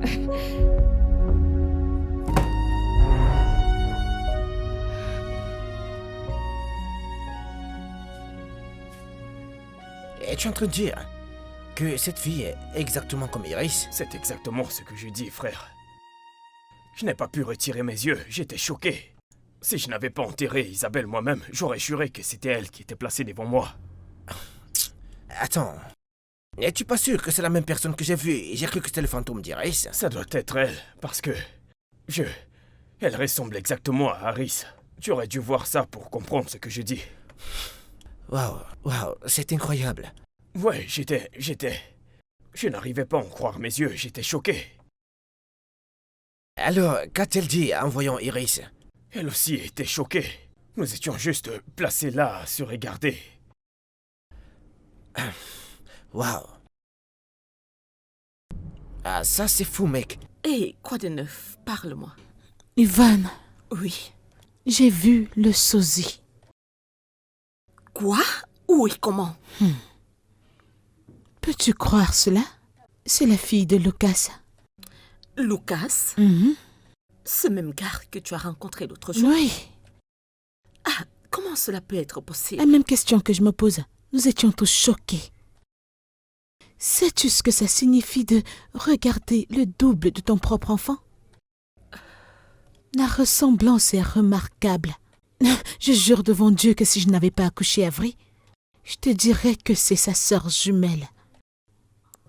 Es-tu en train de dire que cette fille est exactement comme Iris? C'est exactement ce que je dis, frère. Je n'ai pas pu retirer mes yeux, j'étais choqué. Si je n'avais pas enterré Isabelle moi-même, j'aurais juré que c'était elle qui était placée devant moi. Attends. Es-tu pas sûr que c'est la même personne que j'ai vue et j'ai cru que c'était le fantôme d'Iris? Ça doit être elle, parce que Elle ressemble exactement à Harris. Tu aurais dû voir ça pour comprendre ce que je dis. Waouh, c'est incroyable. Ouais, Je n'arrivais pas à en croire mes yeux, j'étais choqué. Alors, qu'a-t-elle dit en voyant Iris? Elle aussi était choquée. Nous étions juste placés là à se regarder. Waouh. Ah, ça c'est fou, mec. Hé, quoi de neuf? Parle-moi. Yvonne, Oui. j'ai vu le sosie. Quoi? Où et comment? Peux-tu croire cela? C'est la fille de Lucas. Lucas? Mhm. Ce même gars que tu as rencontré l'autre jour? Oui, Ah, comment cela peut être possible? la même question que je me pose. Nous étions tous choqués. Sais-tu ce que ça signifie de regarder le double de ton propre enfant? La ressemblance est remarquable. Je jure devant Dieu que si je n'avais pas accouché Avery, je te dirais que c'est sa sœur jumelle.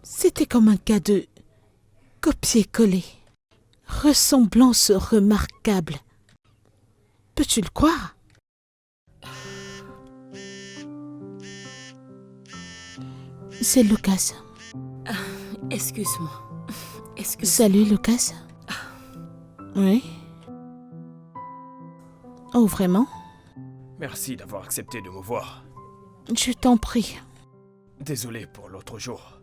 C'était comme un cas de copier-coller. Ressemblance remarquable. Peux-tu le croire? C'est Lucas. Excuse-moi. Excuse. Salut, Lucas. Oui. Oh, vraiment? Merci d'avoir accepté de me voir. Je t'en prie. Désolé pour l'autre jour.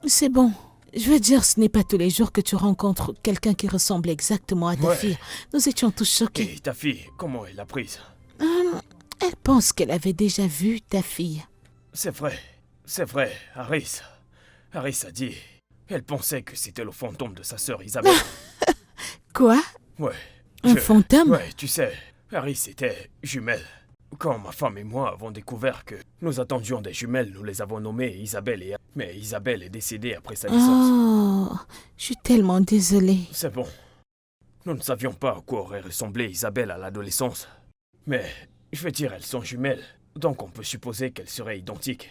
C'est bon. Je veux dire, ce n'est pas tous les jours que tu rencontres quelqu'un qui ressemble exactement à ta Ouais. fille. Nous étions tous choqués. Et ta fille, comment elle l'a prise? Elle pense qu'elle avait déjà vu ta fille. C'est vrai, Harris. Harris a dit. Elle pensait que c'était le fantôme de sa sœur Isabelle. Quoi? Ouais. Un fantôme? Ouais, tu sais, Harris était jumelle. Quand ma femme et moi avons découvert que nous attendions des jumelles, nous les avons nommées Isabelle et... Mais Isabelle est décédée après sa naissance. Oh, je suis tellement désolée. C'est bon. Nous ne savions pas à quoi aurait ressemblé Isabelle à l'adolescence. Mais, je veux dire, elles sont jumelles. Donc on peut supposer qu'elles seraient identiques.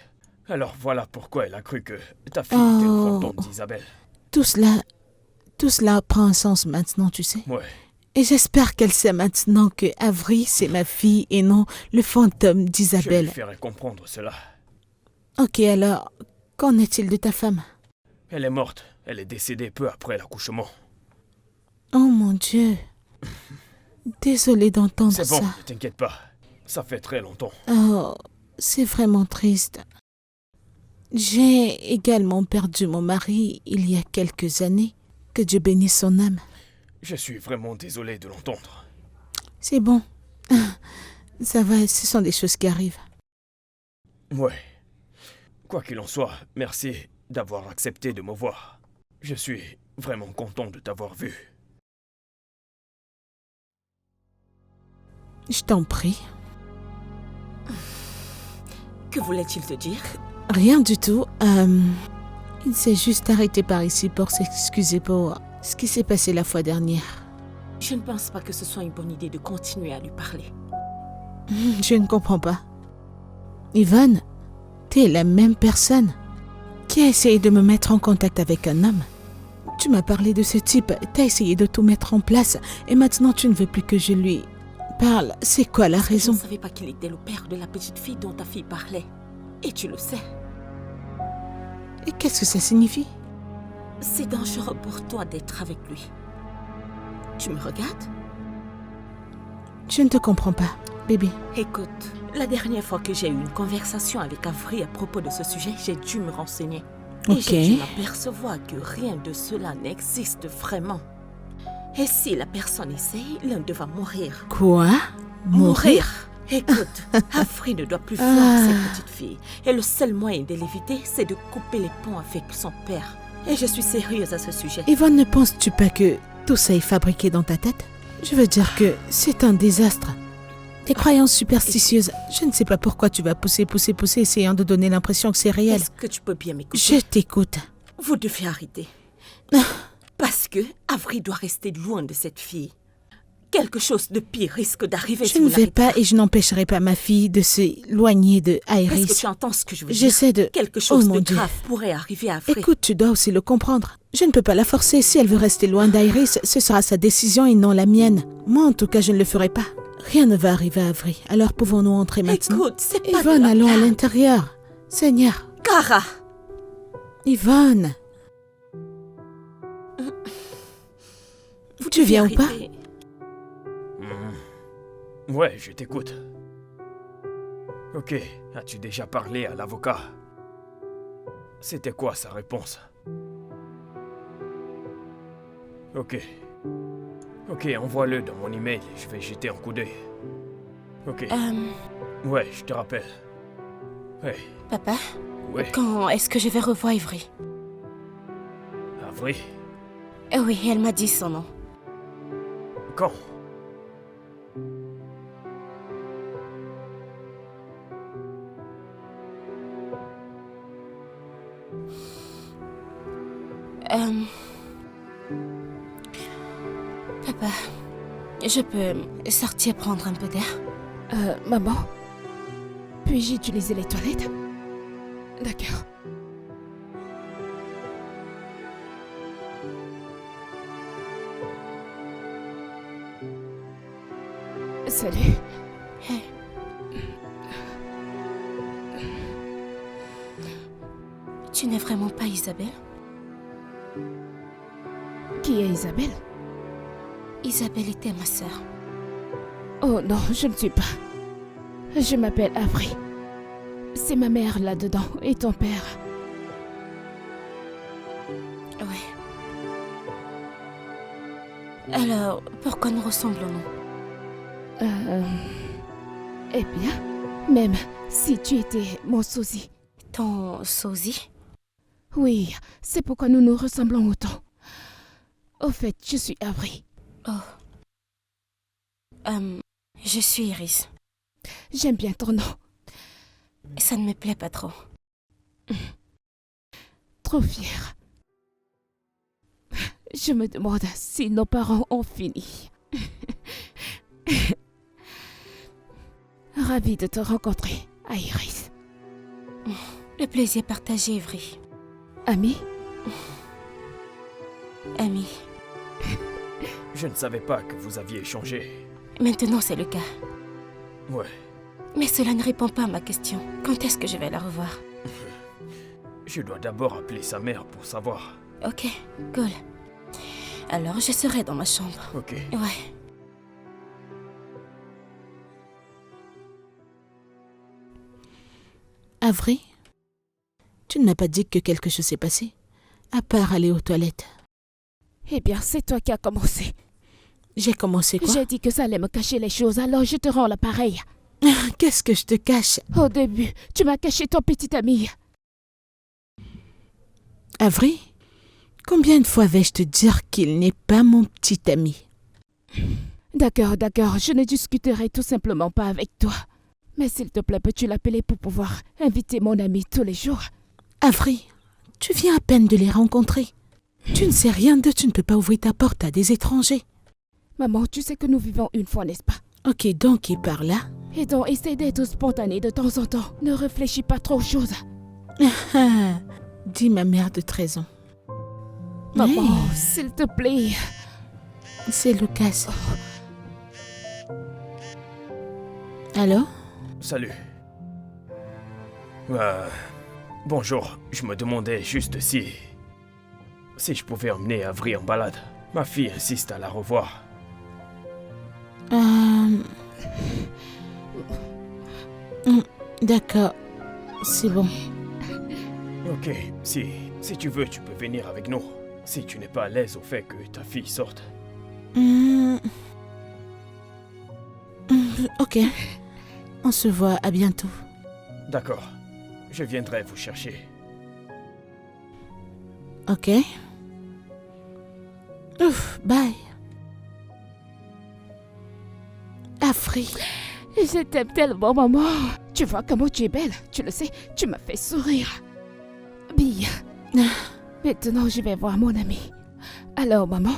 Alors voilà pourquoi elle a cru que ta fille était le fantôme d'Isabelle. Tout cela prend un sens maintenant, tu sais. Ouais. Et j'espère qu'elle sait maintenant que Avery, c'est ma fille et non le fantôme Je lui d'Isabelle. ferai comprendre cela. Ok, alors, qu'en est-il de ta femme? Elle est morte. Elle est décédée peu après l'accouchement. Oh mon Dieu. Désolée d'entendre C'est bon, ça. ne t'inquiète pas. Ça fait très longtemps. Oh, c'est vraiment triste. J'ai également perdu mon mari il y a quelques années. Que Dieu bénisse son âme. Je suis vraiment désolé de l'entendre. C'est bon. Ça va, ce sont des choses qui arrivent. Ouais. Quoi qu'il en soit, merci d'avoir accepté de me voir. Je suis vraiment content de t'avoir vu. Je t'en prie. Que voulait-il te dire? Rien du tout. Il s'est juste arrêté par ici pour s'excuser pour ce qui s'est passé la fois dernière. Je ne pense pas que ce soit une bonne idée de continuer à lui parler. Je ne comprends pas. Yvonne, t'es la même personne qui a essayé de me mettre en contact avec un homme. Tu m'as parlé de ce type, t'as essayé de tout mettre en place et maintenant tu ne veux plus que je lui parle. C'est quoi la Je raison? ne savais pas qu'il était le père de la petite fille dont ta fille parlait. Et tu le sais. Et qu'est-ce que ça signifie? C'est dangereux pour toi d'être avec lui. Tu me regardes? Je ne te comprends pas, bébé. Écoute, la dernière fois que j'ai eu une conversation avec Avery à propos de ce sujet, j'ai dû me renseigner. Et Ok. j'ai dû m'apercevoir que rien de cela n'existe vraiment. Et si la personne essaye, l'un d'eux va mourir. Quoi? Mourir? Écoute, Avery ne doit plus voir ses petites filles. Et le seul moyen de l'éviter, c'est de couper les ponts avec son père. Et je suis sérieuse à ce sujet. Yvonne, ne penses-tu pas que tout ça est fabriqué dans ta tête? Je veux dire que c'est un désastre. Tes croyances superstitieuses, je ne sais pas pourquoi tu vas pousser, essayant de donner l'impression que c'est réel. Est-ce que tu peux bien m'écouter? Je t'écoute. Vous devez arrêter. Parce que Avery doit rester loin de cette fille. Quelque chose de pire risque d'arriver Je si ne vous vais n'arrêtez pas et je n'empêcherai pas ma fille de s'éloigner de Est-ce que Iris. tu entends ce que je veux dire? J'essaie de... Quelque chose mon de Dieu. grave pourrait arriver à Frey. Écoute, tu dois aussi le comprendre. Je ne peux pas la forcer. Si elle veut rester loin d'Iris, ce sera sa décision et non la mienne. Moi, en tout cas, je ne le ferai pas. Rien ne va arriver à Avery. Alors pouvons-nous entrer maintenant? Écoute, c'est pas Yvonne, de la allons à blague. l'intérieur. Seigneur. Kara, Yvonne. Tu viens ou pas? arrêtez. Ouais, je t'écoute. Ok, as-tu déjà parlé à l'avocat? C'était quoi sa réponse? Ok. Ok, envoie-le dans mon email et je vais jeter un coup d'œil. Ok. Ouais, je te rappelle. Ouais, Papa, ouais, quand est-ce que je vais revoir Ivry? Avery. Oui, elle m'a dit son nom. Quand? Papa, je peux sortir prendre un peu d'air? Maman, puis-je utiliser les toilettes? D'accord. Salut. Hey. Tu n'es vraiment pas Isabelle? Qui est Isabelle? Isabelle était ma sœur. Oh non, je ne suis pas. Je m'appelle Avery. C'est ma mère là-dedans et ton père. Ouais. Alors, pourquoi nous ressemblons-nous? Eh bien, même si tu étais mon sosie. Ton sosie? Oui, c'est pourquoi nous nous ressemblons autant. Au fait, je suis Avery. Oh. Je suis Iris. J'aime bien ton nom. Ça ne me plaît pas trop. Trop fière. Je me demande si nos parents ont fini. Ravie de te rencontrer, Iris. Le plaisir partagé, Ivry. Ami? Ami. Je ne savais pas que vous aviez échangé. Maintenant, c'est le cas. Ouais, Mais cela ne répond pas à ma question. Quand est-ce que je vais la revoir? je dois d'abord appeler sa mère pour savoir. Ok, cool. Alors, je serai dans ma chambre. Ok. Ouais. Avery, tu ne m'as pas dit que quelque chose s'est passé, à part aller aux toilettes. Eh bien, c'est toi qui as commencé. J'ai commencé quoi? J'ai dit que ça allait me cacher les choses, alors je te rends l'appareil. Qu'est-ce que je te cache? Au début, tu m'as caché ton petit ami. Avery, combien de fois vais-je te dire qu'il n'est pas mon petit ami? D'accord, d'accord, je ne discuterai tout simplement pas avec toi. Mais s'il te plaît, peux-tu l'appeler pour pouvoir inviter mon ami tous les jours? Avery, tu viens à peine de les rencontrer. Tu ne sais rien d'eux, tu ne peux pas ouvrir ta porte à des étrangers. Maman, tu sais que nous vivons une fois, n'est-ce pas? Ok, donc il part là. Et donc, essaie d'être spontané de temps en temps. Ne réfléchis pas trop aux choses. Dis ma mère de 13 ans. Maman, Hey, s'il te plaît. c'est Lucas. Allô? Salut. Bonjour, je me demandais juste si je pouvais emmener Avery en balade. Ma fille insiste à la revoir. D'accord, c'est bon. Ok, si tu veux, tu peux venir avec nous. Si tu n'es pas à l'aise au fait que ta fille sorte. Ok, on se voit, à bientôt. D'accord, je viendrai vous chercher. Ok. Ouf, bye. Avery. Je t'aime tellement, maman. Tu vois comment tu es belle. Tu le sais, tu m'as fait sourire. Bien. Maintenant, je vais voir mon ami. Alors, maman?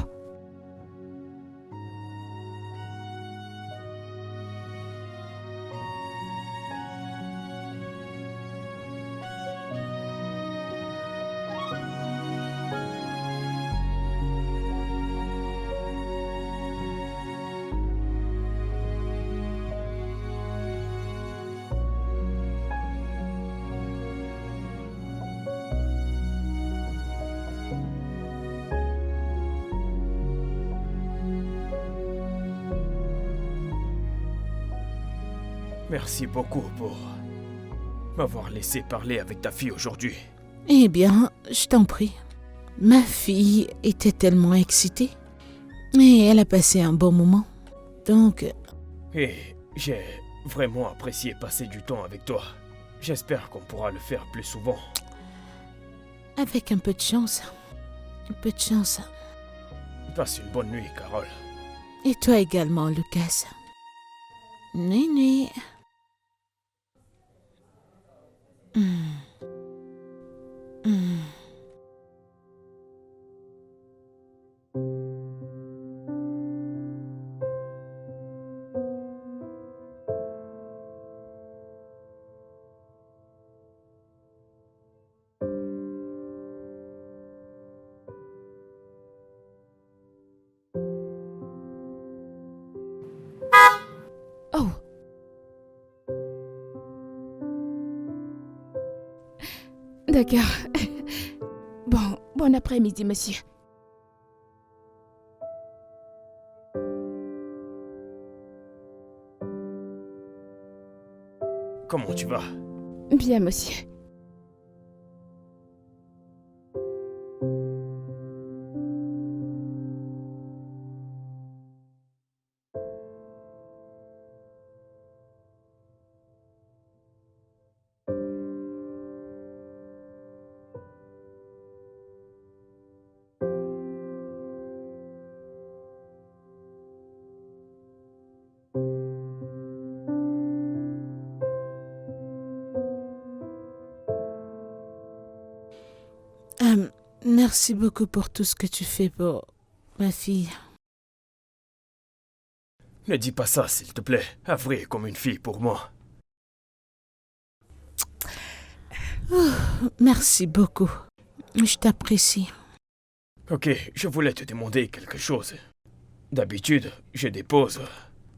Merci beaucoup pour m'avoir laissé parler avec ta fille aujourd'hui. Eh bien, je t'en prie. Ma fille était tellement excitée. Et elle a passé un bon moment. Donc, Et j'ai vraiment apprécié passer du temps avec toi. J'espère qu'on pourra le faire plus souvent. avec un peu de chance. Un peu de chance. Passe une bonne nuit, Carole. Et toi également, Lucas. Nuit, nuit. Oh. D'accord. Bon après-midi, monsieur. Comment tu vas? Bien, monsieur. Merci beaucoup pour tout ce que tu fais pour ma fille. Ne dis pas ça, s'il te plaît. Avery est comme une fille pour moi. Merci beaucoup. Je t'apprécie. Ok, je voulais te demander quelque chose. D'habitude, je dépose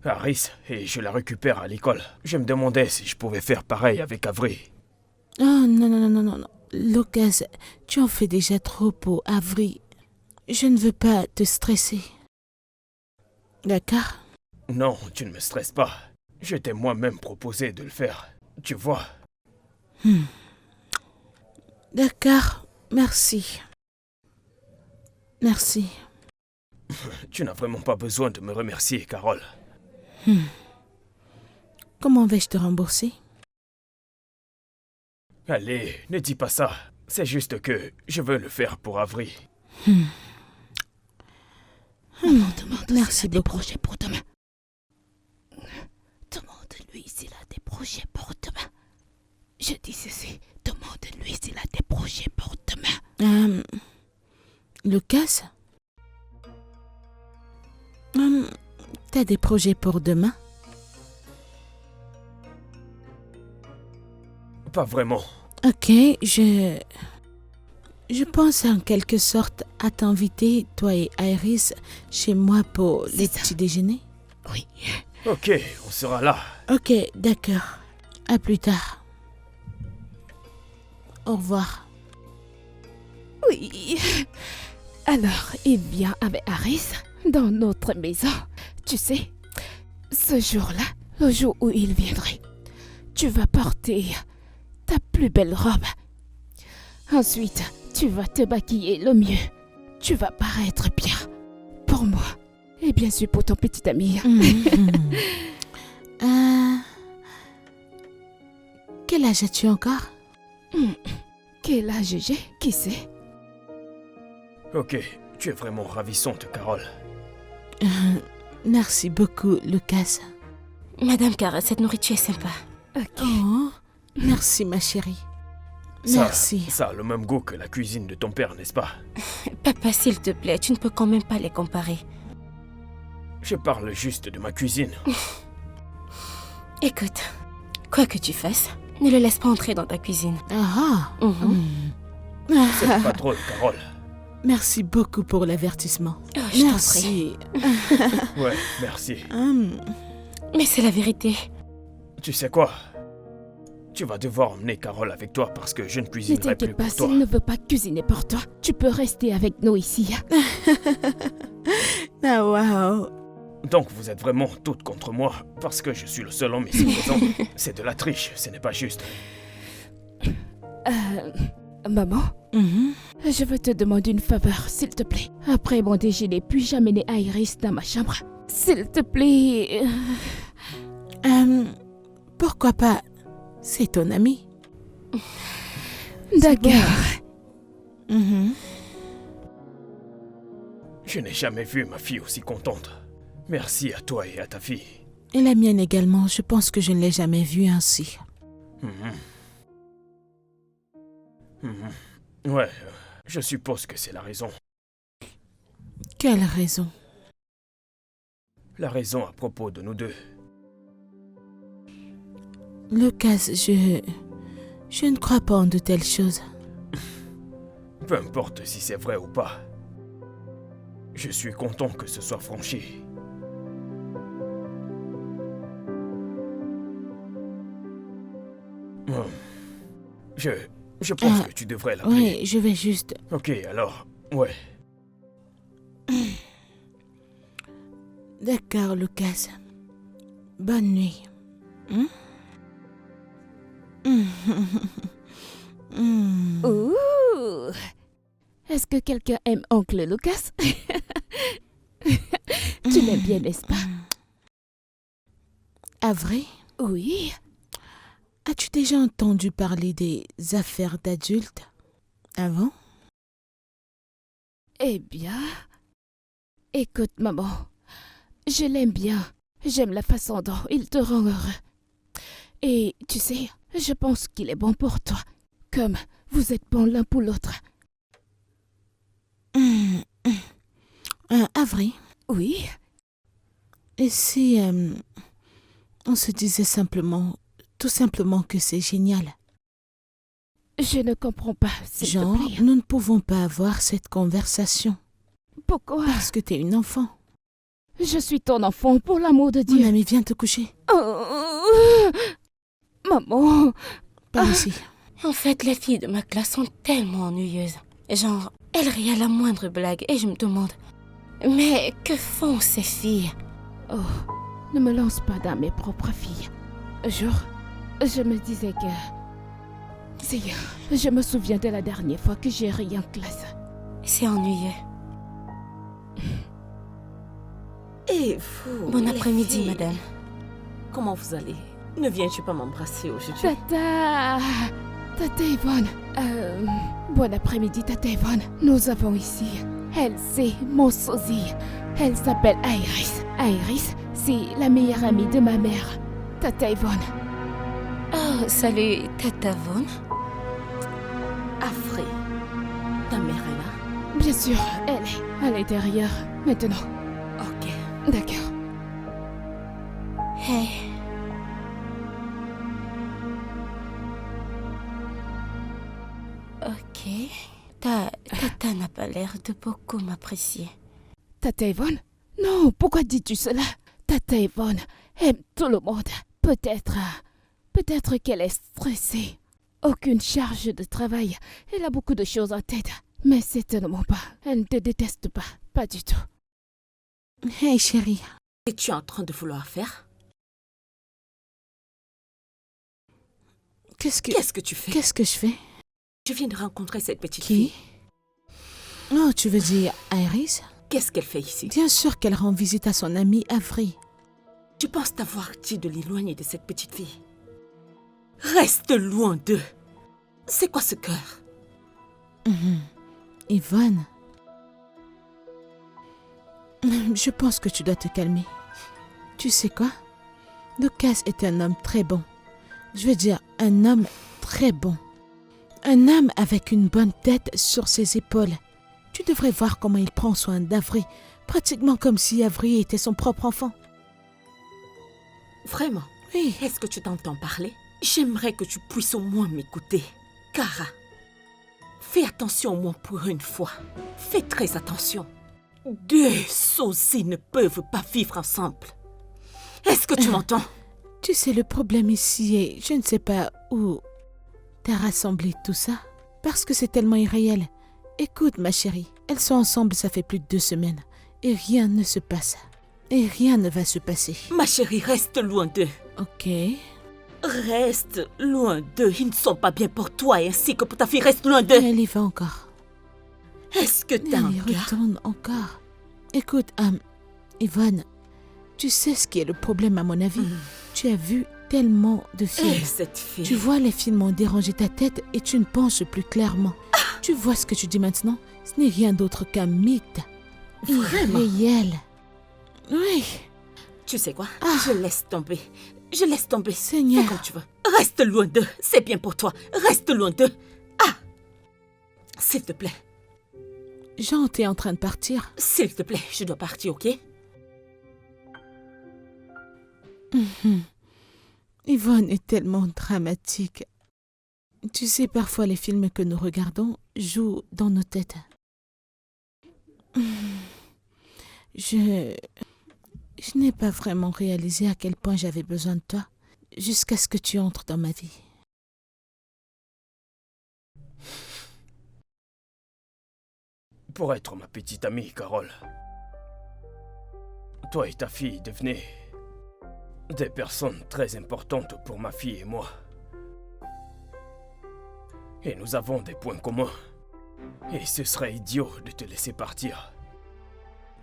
Harris et je la récupère à l'école. Je me demandais si je pouvais faire pareil avec Avery. Oh non, non, non, non, non, non. Lucas, tu en fais déjà trop pour Avery. Je ne veux pas te stresser. D'accord? Non, tu ne me stresses pas. Je t'ai moi-même proposé de le faire. Tu vois. D'accord, merci. Merci. Tu n'as vraiment pas besoin de me remercier, Carole. Comment vais-je te rembourser? Allez, ne dis pas ça. C'est juste que je veux le faire pour Avery. Maman demande Merci s'il a des beaucoup. projets pour demain. Demande-lui s'il a des projets pour demain. Je dis ceci. Demande-lui s'il a des projets pour demain. Lucas? T'as des projets pour demain? Pas vraiment. Ok, je pense en quelque sorte à t'inviter, toi et Iris, chez moi pour les ça. petits déjeuners. Oui. Ok, on sera là. Ok, d'accord. À plus tard. Au revoir. Oui. Alors, il vient avec Harris dans notre maison. Tu sais, ce jour-là, le jour où il viendrait, tu vas porter ta plus belle robe. Ensuite, tu vas te maquiller le mieux. Tu vas paraître bien pour moi et bien sûr pour ton petit ami. Quel âge as-tu encore? Quel âge j'ai? Qui sait? Ok, tu es vraiment ravissante, Carole. Merci beaucoup, Lucas. Madame Cara, cette nourriture est sympa. Ok. Oh, merci, ma chérie. Ça- Merci. Ça a le même goût que la cuisine de ton père, n'est-ce pas? Papa, s'il te plaît, tu ne peux quand même pas les comparer. Je parle juste de ma cuisine. Écoute, quoi que tu fasses, ne le laisse pas entrer dans ta cuisine. Ah, C'est pas drôle, Carole. merci beaucoup pour l'avertissement. Oh, je t'en prie. Merci. Ouais, merci. Mais c'est la vérité. Tu sais quoi? Tu vas devoir emmener Carole avec toi parce que je ne Ne cuisinerai plus t'inquiète pas, pour toi. s'il ne veut pas cuisiner pour toi, tu peux rester avec nous ici. Ah, wow. Donc vous êtes vraiment toutes contre moi parce que je suis le seul homme ici présent. C'est de la triche, ce n'est pas juste. Maman, je veux te demander une faveur, s'il te plaît. Après mon déjeuner, puis-je amener Iris dans ma chambre? S'il te plaît. Pourquoi pas? C'est ton ami. D'accord. Je n'ai jamais vu ma fille aussi contente. Merci à toi et à ta fille. Et la mienne également, je pense que je ne l'ai jamais vue ainsi. Ouais, je suppose que c'est la raison. Quelle raison? La raison à propos de nous deux. Lucas, je ne crois pas en de telles choses. Peu importe si c'est vrai ou pas. Je suis content que ce soit franchi. Je pense que tu devrais l'appeler. Oui, je vais juste... Ok, alors, ouais. D'accord, Lucas. Bonne nuit. Ouh! Est-ce que quelqu'un aime Oncle Lucas? Tu l'aimes bien, n'est-ce pas? Avery, Oui. as-tu déjà entendu parler des affaires d'adultes avant? Eh bien... Écoute, maman. Je l'aime bien. J'aime la façon dont il te rend heureux. Et tu sais, je pense qu'il est bon pour toi. Comme vous êtes bons l'un pour l'autre. Avery, Oui. et si on se disait simplement, tout simplement que c'est génial? Je ne comprends pas, s'il Genre, te plaît. nous ne pouvons pas avoir cette conversation Pourquoi? parce que t'es une enfant. Je suis ton enfant, pour l'amour de Mon Dieu. ami, viens te coucher. Maman. Par ici. En fait, les filles de ma classe sont tellement ennuyeuses. Genre, elles rient à la moindre blague et je me demande... Mais que font ces filles? Oh, ne me lance pas dans mes propres filles. Jour, je me disais que... Si, je me souviens de la dernière fois que j'ai ri en classe. C'est ennuyeux. Et vous? Bon les après-midi, filles, madame. Comment vous allez? Ne viens-tu pas m'embrasser aujourd'hui? Tata Yvonne. Bon après-midi, Tata Yvonne. Nous avons ici Elsie, mon sosie. Elle s'appelle Iris. Iris, c'est la meilleure amie de ma mère. Tata Yvonne. Oh, salut, Tata Von. Avery, ta mère est là? Bien sûr, elle est à l'intérieur maintenant. Ok. D'accord. Hey. Ok. Tata n'a pas l'air de beaucoup m'apprécier. Tata Yvonne? Non, pourquoi dis-tu cela? Tata Yvonne aime tout le monde. Peut-être qu'elle est stressée. Aucune charge de travail. Elle a beaucoup de choses en tête. Mais certainement pas. Elle ne te déteste pas. Pas du tout. Hey chérie, Es-tu en train de vouloir faire? qu'est-ce que tu fais? je fais? Je viens de rencontrer cette petite fille. Qui? Oh, tu veux dire Iris? Qu'est-ce qu'elle fait ici? Bien sûr qu'elle rend visite à son amie Avery. Tu penses t'avoir dit de l'éloigner de cette petite fille? Reste loin d'eux. C'est quoi ce cœur? Yvonne, je pense que tu dois te calmer. Tu sais quoi? Lucas est un homme très bon. Je veux dire, un homme très bon. Un homme avec une bonne tête sur ses épaules. Tu devrais voir comment il prend soin d'Avery, pratiquement comme si Avery était son propre enfant. Vraiment? Oui. Est-ce que tu t'entends parler? J'aimerais que tu puisses au moins m'écouter. Cara, fais attention au moins pour une fois. Fais très attention. Deux sosies ne peuvent pas vivre ensemble. Est-ce que tu m'entends? Tu sais, le problème ici est, je ne sais pas où t'as rassemblé tout ça, parce que c'est tellement irréel. Écoute, ma chérie, elles sont ensemble, ça fait plus de 2 semaines, et rien ne se passe. Et rien ne va se passer. Ma chérie, reste loin d'eux. Ok. Reste loin d'eux. Ils ne sont pas bien pour toi ainsi que pour ta fille. Reste loin d'eux. Elle y va encore. Est-ce que t'as un Elle y gars? retourne encore. Écoute, Yvonne, tu sais ce qui est le problème à mon avis. Tu as vu tellement de films. Cette fille. Tu vois, les films ont dérangé ta tête et tu ne penses plus clairement. Tu vois ce que tu dis maintenant? Ce n'est rien d'autre qu'un mythe. Vraiment? Irréel. Oui. Tu sais quoi? Je laisse tomber. Je laisse tomber. Seigneur. Fais comme tu veux. Reste loin d'eux. C'est bien pour toi. Reste loin d'eux. Ah! S'il te plaît. Jean, t'es en train de partir. S'il te plaît, je dois partir, ok? Yvonne est tellement dramatique. Tu sais, parfois les films que nous regardons jouent dans nos têtes. Je n'ai pas vraiment réalisé à quel point j'avais besoin de toi jusqu'à ce que tu entres dans ma vie. Pour être ma petite amie, Carole, toi et ta fille devenez des personnes très importantes pour ma fille et moi. Et nous avons des points communs. Et ce serait idiot de te laisser partir.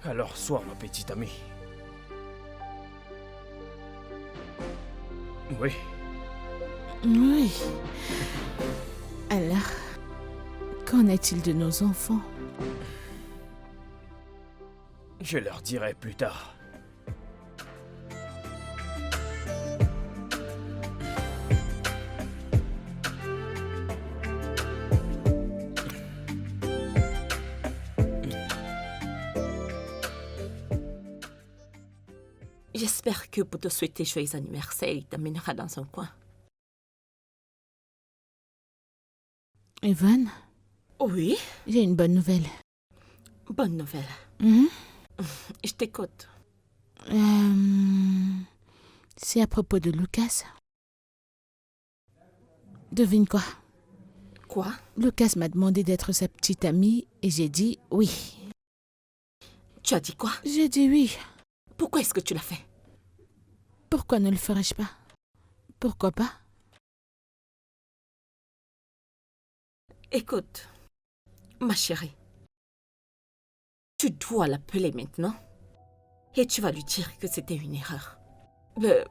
Alors sois ma petite amie. Oui. Oui. Alors, qu'en est-il de nos enfants? Je leur dirai plus tard. J'espère que pour te souhaiter joyeux anniversaire, il t'amènera dans un coin. Yvonne, Oui? j'ai une bonne nouvelle. Bonne nouvelle. Mhm. Je t'écoute. C'est à propos de Lucas. Devine quoi? Quoi? Lucas m'a demandé d'être sa petite amie et j'ai dit oui. Tu as dit quoi? J'ai dit oui. Pourquoi est-ce que tu l'as fait? Pourquoi ne le ferais-je pas? Pourquoi pas? Écoute, ma chérie, tu dois l'appeler maintenant et tu vas lui dire que c'était une erreur.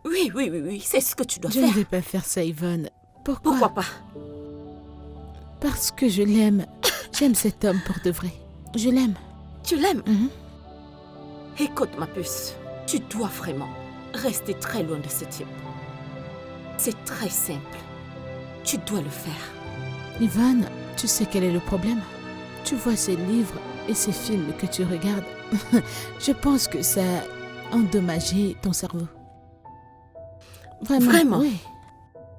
Oui, c'est ce que tu dois Je faire. ne vais pas faire ça, Yvonne. Pourquoi? Pourquoi pas? Parce que je l'aime. J'aime cet homme pour de vrai. Je l'aime. Tu l'aimes? Mhm. Écoute, ma puce, tu dois vraiment rester très loin de ce type. C'est très simple. Tu dois le faire. Yvonne, tu sais quel est le problème? Tu vois ces livres et ces films que tu regardes. Je pense que ça a endommagé ton cerveau. Vraiment? Oui.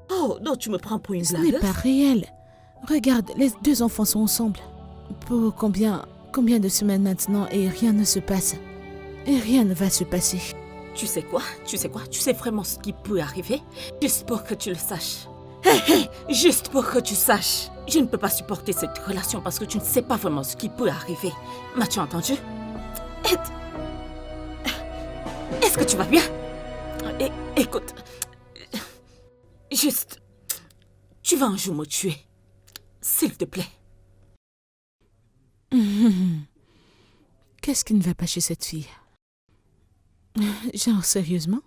Oh, donc tu me prends pour une Ce n'est blagueuse? pas réel. Regarde, les deux enfants sont ensemble. Pour combien de semaines maintenant et rien ne se passe. Et rien ne va se passer. Tu sais quoi? Tu sais vraiment ce qui peut arriver? Juste pour que tu le saches. Hé, juste pour que tu saches. Je ne peux pas supporter cette relation parce que tu ne sais pas vraiment ce qui peut arriver. M'as-tu entendu? Est-ce que tu vas bien? Écoute, juste, tu vas un jour me tuer. S'il te plaît. Qu'est-ce qui ne va pas chez cette fille? Genre, sérieusement?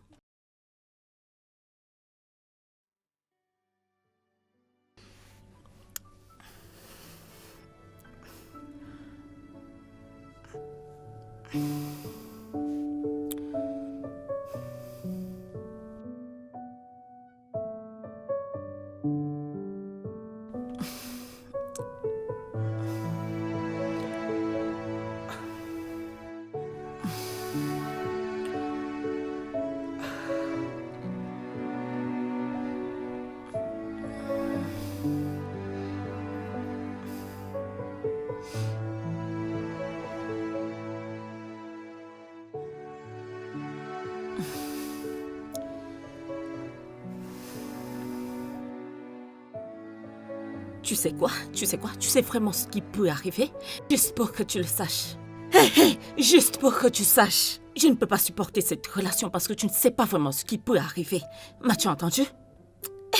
Tu sais quoi? Tu sais vraiment ce qui peut arriver? Juste pour que tu le saches. Hé, juste pour que tu saches. Je ne peux pas supporter cette relation parce que tu ne sais pas vraiment ce qui peut arriver. M'as-tu entendu?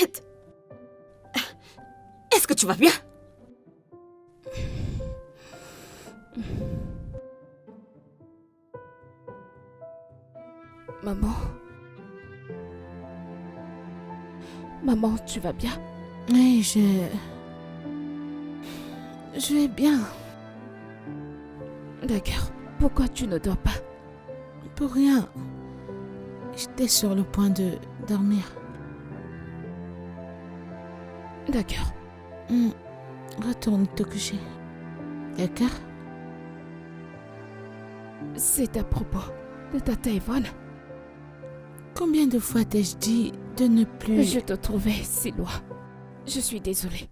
Ed, est-ce que tu vas bien? Maman. Maman, tu vas bien? Oui, je vais bien. D'accord. Pourquoi tu ne dors pas? Pour rien. J'étais sur le point de dormir. D'accord. Retourne te coucher. D'accord? C'est à propos de tata Yvonne. Combien de fois t'ai-je dit de ne plus... Je te trouvais si loin. Je suis désolée.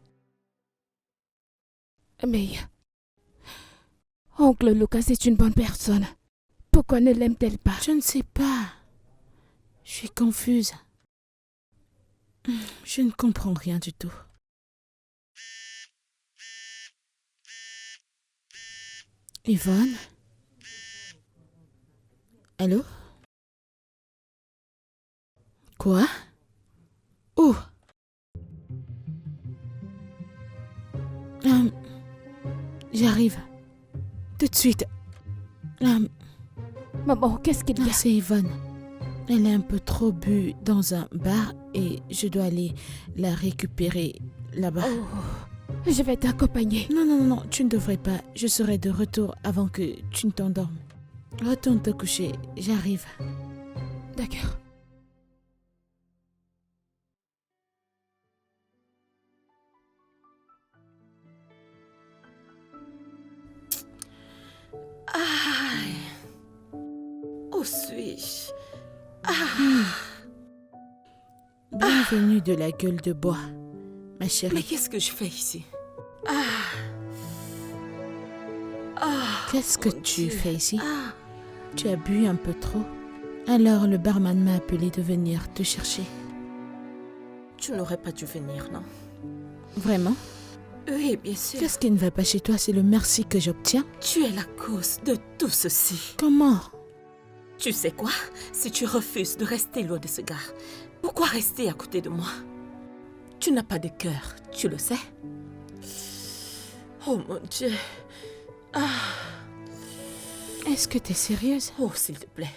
Mais... Oncle Lucas est une bonne personne. Pourquoi ne l'aime-t-elle pas? Je ne sais pas. Je suis confuse. Je ne comprends rien du tout. Yvonne? Allô? Quoi? Où? J'arrive. Tout de suite. Maman, qu'est-ce qu'il y a? C'est Yvonne. Elle est un peu trop bu dans un bar et je dois aller la récupérer là-bas. Oh, je vais t'accompagner. Non, tu ne devrais pas. Je serai de retour avant que tu ne t'endormes. Retourne te coucher, j'arrive. D'accord. Aïe. Où suis-je? Bienvenue de la gueule de bois, ma chérie. Mais qu'est-ce que je fais ici? Qu'est-ce que tu fais ici? Tu as bu un peu trop. Alors le barman m'a appelé de venir te chercher. Tu n'aurais pas dû venir, non? Vraiment? Oui, bien sûr. Qu'est-ce qui ne va pas chez toi? C'est le merci que j'obtiens. Tu es la cause de tout ceci. Comment? Tu sais quoi? Si tu refuses de rester loin de ce gars, pourquoi rester à côté de moi? Tu n'as pas de cœur, tu le sais? Oh mon Dieu. Est-ce que t'es sérieuse? Oh, s'il te plaît.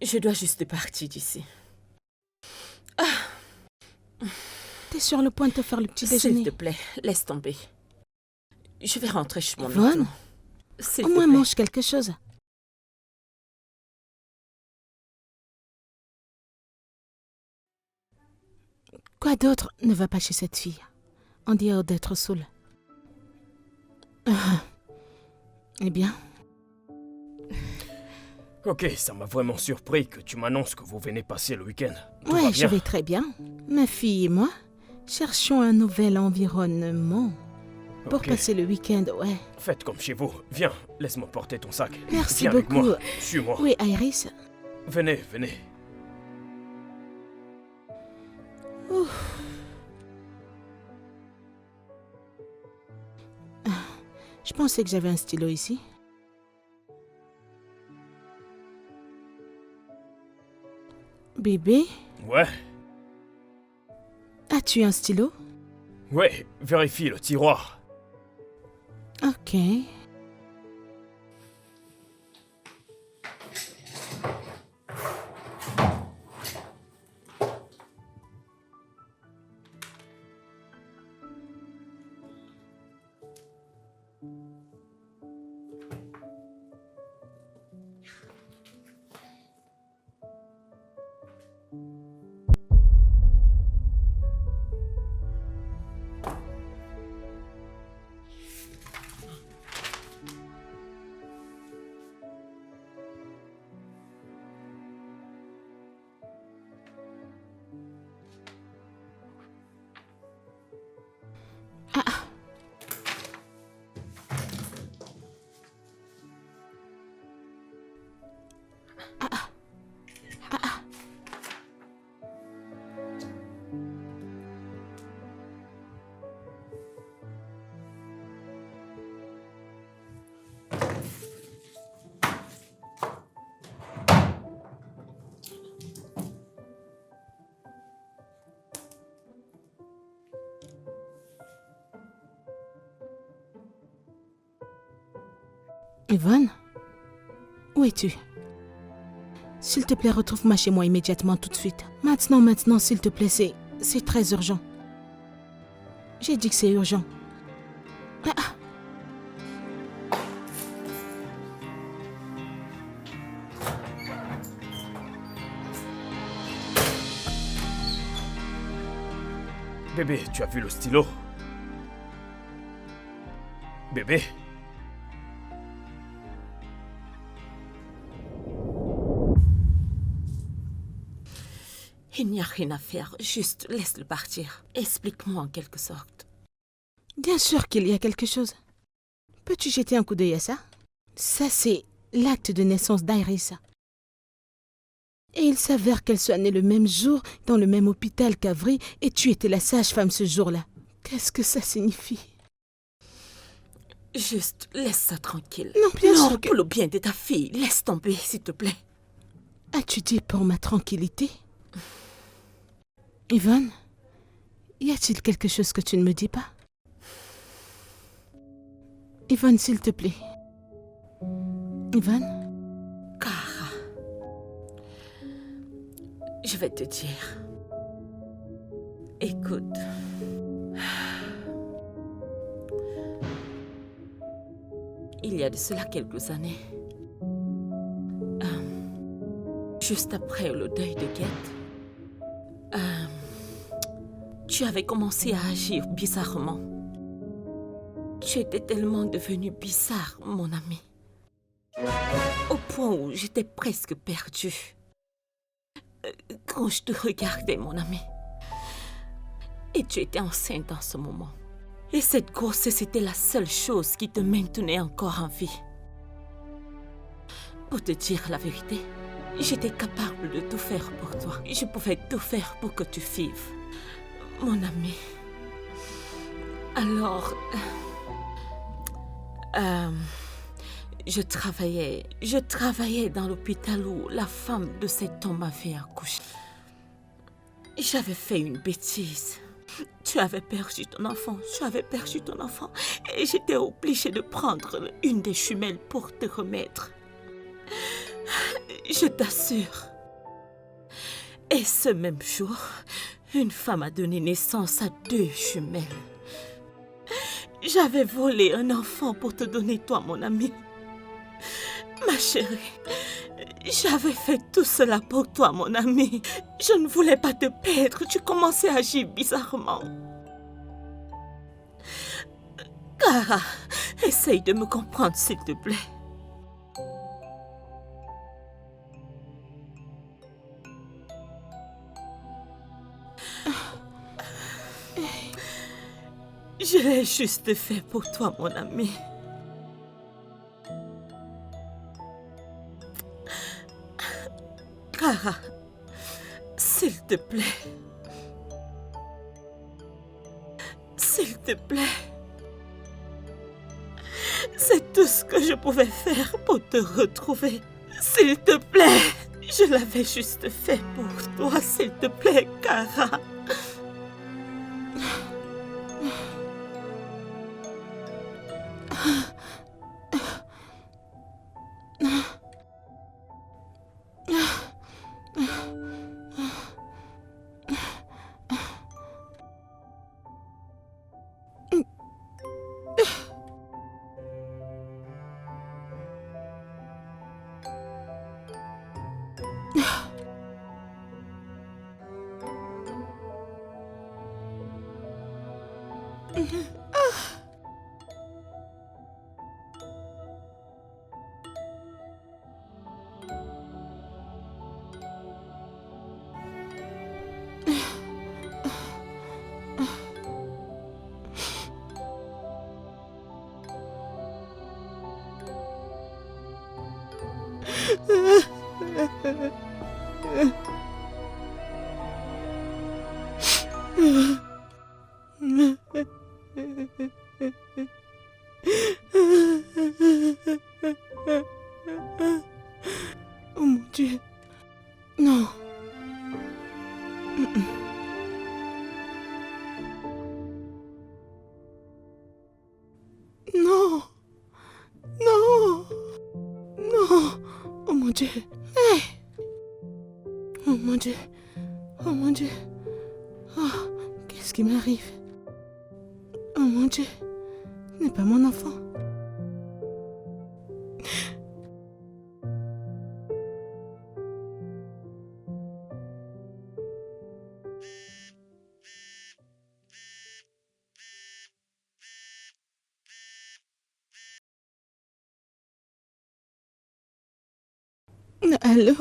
Je dois juste partir d'ici. T'es sur le point de te faire le petit S'il déjeuner. te plaît, laisse tomber. Je vais rentrer chez moi Yvonne? maintenant. S'il Au te moins plaît. mange quelque chose. Quoi d'autre ne va pas chez cette fille? En dehors d'être saoule. Eh bien, Ok, ça m'a vraiment surpris que tu m'annonces que vous venez passer le week-end. Tout va ouais, bien? je vais très bien. Ma fille et moi cherchons un nouvel environnement pour Ok. passer le week-end, ouais. Faites comme chez vous. Viens, laisse-moi porter ton sac. Merci Viens avec beaucoup. moi. Suis-moi. Oui, Iris. Venez, venez. Je pensais que j'avais un stylo ici. Bébé, Ouais, as-tu un stylo? ouais, vérifie le tiroir. Ok. Yvonne? Où es-tu? S'il te plaît, retrouve-moi chez moi immédiatement, tout de suite. Maintenant, s'il te plaît, c'est très urgent. J'ai dit que c'est urgent. Ah. Bébé, tu as vu le stylo? Bébé? Il n'y a rien à faire, juste laisse-le partir. Explique-moi en quelque sorte. Bien sûr qu'il y a quelque chose. Peux-tu jeter un coup d'œil à ça? Ça, c'est l'acte de naissance d'Iris. Et il s'avère qu'elle soit née le même jour, dans le même hôpital qu'Avri, et tu étais la sage-femme ce jour-là. Qu'est-ce que ça signifie? Juste laisse ça tranquille. Non, bien sûr que... pour le bien de ta fille, laisse tomber, s'il te plaît. As-tu dit pour ma tranquillité? Yvonne, y a-t-il quelque chose que tu ne me dis pas? Yvonne, s'il te plaît. Yvonne? Kara, je vais te dire. Écoute. Il y a de cela quelques années, juste après le deuil de Guette, tu avais commencé à agir bizarrement. Tu étais tellement devenu bizarre, mon ami. Au point où j'étais presque perdue. Quand je te regardais, mon ami. Et tu étais enceinte en ce moment. Et cette grossesse était la seule chose qui te maintenait encore en vie. Pour te dire la vérité, j'étais capable de tout faire pour toi. Je pouvais tout faire pour que tu vives. Mon ami. Alors... je travaillais dans l'hôpital où la femme de cet homme avait accouché. J'avais fait une bêtise. Tu avais perdu ton enfant, et j'étais obligée de prendre une des jumelles pour te remettre. Je t'assure. Et ce même jour, une femme a donné naissance à 2 jumelles. J'avais volé un enfant pour te donner toi, mon ami. Ma chérie, j'avais fait tout cela pour toi, mon ami. Je ne voulais pas te perdre. Tu commençais à agir bizarrement. Kara, essaye de me comprendre, s'il te plaît. Je l'ai juste fait pour toi, mon ami. Kara, s'il te plaît. S'il te plaît. C'est tout ce que je pouvais faire pour te retrouver. S'il te plaît. Je l'avais juste fait pour toi, s'il te plaît, Kara. Oh mon Dieu. Non. Non. Non. Oh mon Dieu. Oh mon Dieu. Oh, qu'est-ce qui m'arrive? Oh mon Dieu. Ce n'est pas mon enfant. Allô?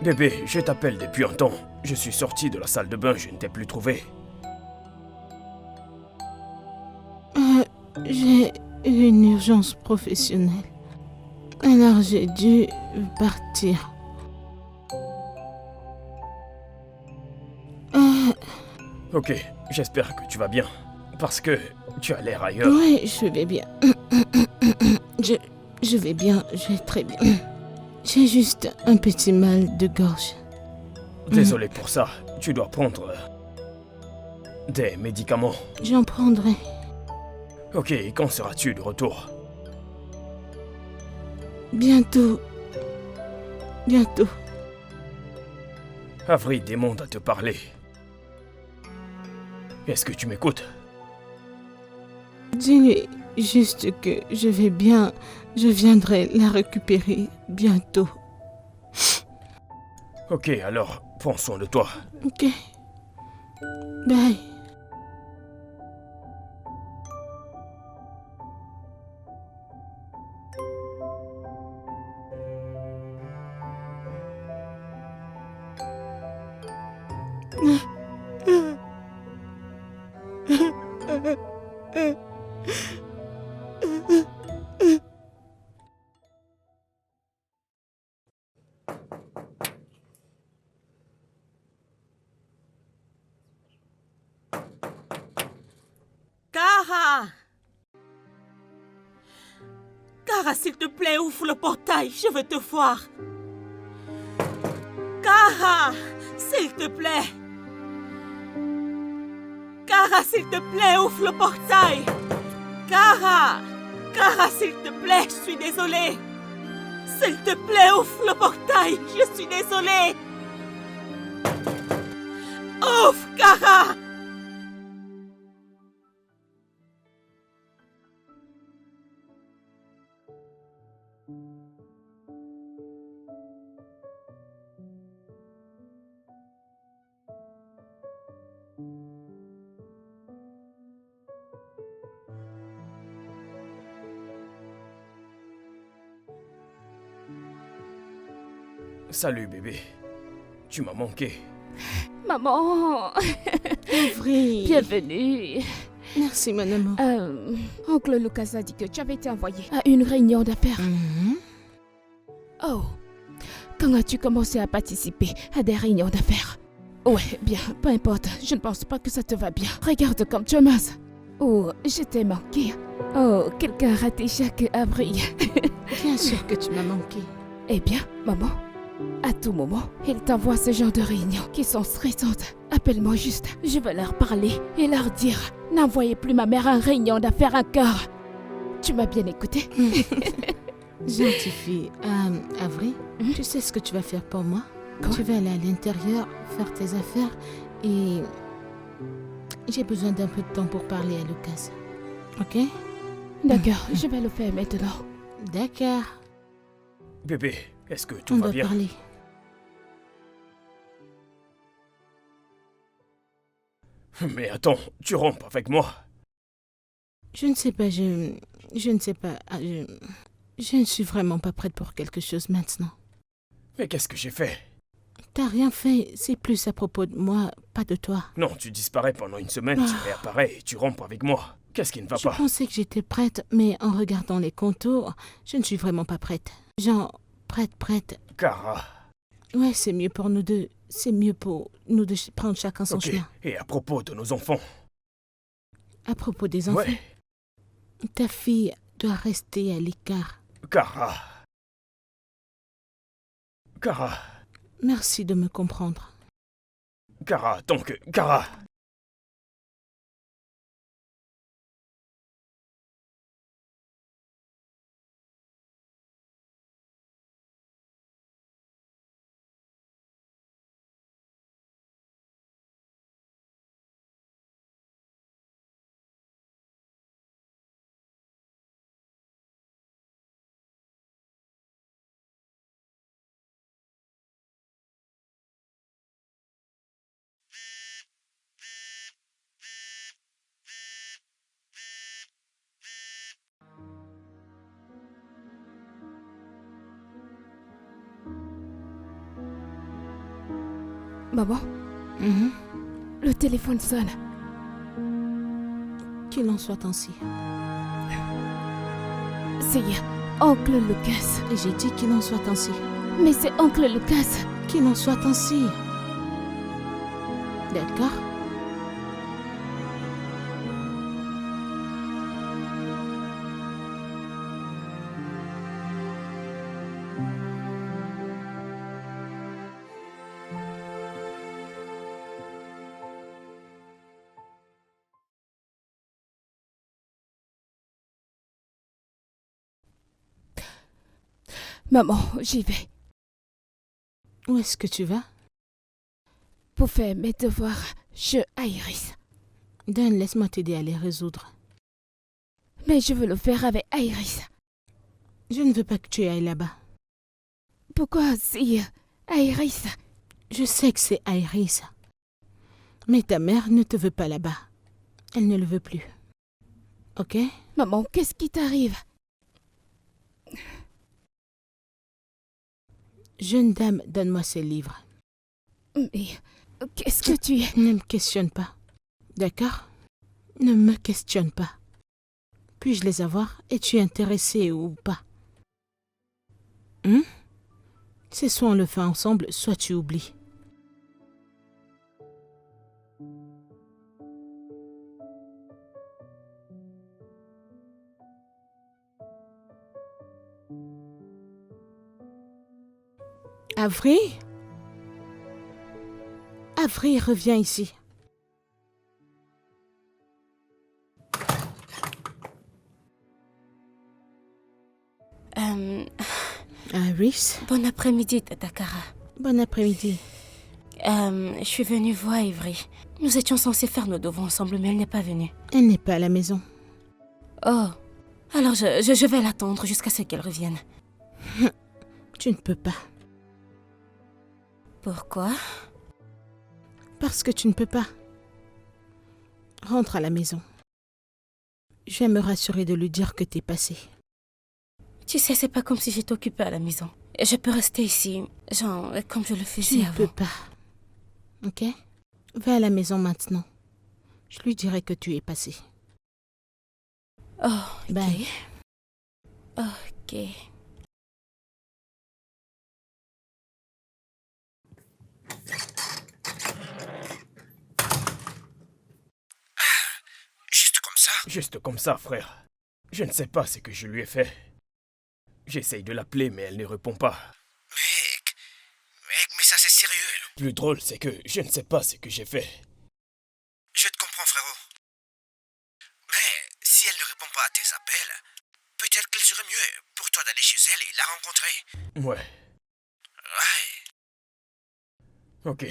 Bébé, je t'appelle depuis un temps. Je suis sorti de la salle de bain, je ne t'ai plus trouvé. J'ai eu une urgence professionnelle. Alors j'ai dû partir. Ok, j'espère que tu vas bien. Parce que tu as l'air ailleurs. Oui, je vais bien. Je vais bien, je vais très bien. J'ai juste un petit mal de gorge. Désolé pour ça. Tu dois prendre des médicaments. J'en prendrai. Ok, quand seras-tu de retour? Bientôt. Bientôt. Avril demande à te parler. Est-ce que tu m'écoutes? Dis-lui juste que je vais bien. Je viendrai la récupérer bientôt. Ok, alors, prends soin de toi. Ok. Bye. Cara! Cara, s'il te plaît, ouvre le portail, je veux te voir. Cara, s'il te plaît. Cara, s'il te plaît, ouvre le portail. Cara! Cara, s'il te plaît, je suis désolée. S'il te plaît, ouvre le portail, je suis désolée. Ouvre, Cara! Salut bébé. Tu m'as manqué. Maman, Avril. bienvenue. Merci, mon amour. Oncle Lucas a dit que tu avais été envoyé à une réunion d'affaires. Oh, quand as-tu commencé à participer à des réunions d'affaires? Ouais, bien, peu importe, je ne pense pas que ça te va bien. Regarde comme tu es mince. Oh, je t'ai manqué. Oh, quelqu'un a raté chaque avril. Bien sûr que tu m'as manqué. Eh bien, maman, à tout moment, ils t'envoient ce genre de réunions qui sont stressantes. Appelle-moi juste, je veux leur parler et leur dire, n'envoyez plus ma mère en réunion d'affaires encore. Tu m'as bien écouté? Gentille fille. Avril, tu sais ce que tu vas faire pour moi? Quoi? Tu vas aller à l'intérieur, faire tes affaires et j'ai besoin d'un peu de temps pour parler à Lucas. Ok? D'accord, je vais le faire maintenant. D'accord. Bébé, est-ce que tout On va doit bien? parler. Mais attends, tu rompes avec moi. Je ne sais pas, je ne sais pas. Je ne suis vraiment pas prête pour quelque chose maintenant. Mais qu'est-ce que j'ai fait? T'as rien fait, c'est plus à propos de moi, pas de toi. Non, tu disparais pendant une semaine, tu réapparais et tu rompes avec moi. Qu'est-ce qui ne va Je pas? pensais que j'étais prête, mais en regardant les contours, je ne suis vraiment pas prête. Genre, prête. Cara. Ouais, c'est mieux pour nous deux. C'est mieux pour nous de prendre chacun son Ok, chemin. et à propos de nos enfants? À propos des enfants, Ouais, ta fille doit rester à l'écart. Cara. Cara. Merci de me comprendre. Cara, donc, Cara. Maman, Mhm. le téléphone sonne. Qu'il en soit ainsi. C'est Oncle Lucas. Et j'ai dit qu'il en soit ainsi. Mais c'est Oncle Lucas. Qu'il en soit ainsi. D'accord? Maman, j'y vais. Où est-ce que tu vas? Pour faire mes devoirs chez Iris. Dan, laisse-moi t'aider à les résoudre. Mais je veux le faire avec Iris. Je ne veux pas que tu ailles là-bas. Pourquoi si Iris? Je sais que c'est Iris. Mais ta mère ne te veut pas là-bas. Elle ne le veut plus. Ok? Maman, qu'est-ce qui t'arrive? Jeune dame, donne-moi ces livres. Mais qu'est-ce que tu es? Ne me questionne pas. D'accord? Ne me questionne pas. Puis-je les avoir? Es-tu intéressé ou pas? C'est soit on le fait ensemble, soit tu oublies. Avril? Avril, reviens ici. Iris, Bon après-midi, Tatakara. bon après-midi. Je suis venue voir Ivry. Nous étions censés faire nos devoirs ensemble, mais elle n'est pas venue. Elle n'est pas à la maison. Oh, alors je vais l'attendre jusqu'à ce qu'elle revienne. Tu ne peux pas. Pourquoi? Parce que tu ne peux pas. Rentre à la maison. Je vais me rassurer de lui dire que t'es passé. Tu sais, c'est pas comme si j'étais occupée à la maison. Je peux rester ici, genre, comme je le Tu faisais ne avant. peux pas. Ok? Va à la maison maintenant. Je lui dirai que tu es passé. Oh, ok. Bye. Ok. Juste comme ça? Juste comme ça, frère. Je ne sais pas ce que je lui ai fait. J'essaye de l'appeler, mais elle ne répond pas. Mec, mais ça c'est sérieux. Le plus drôle, c'est que je ne sais pas ce que j'ai fait. Je te comprends, frérot. Mais si elle ne répond pas à tes appels, peut-être qu'il serait mieux pour toi d'aller chez elle et la rencontrer. Ouais, Ouais. ok.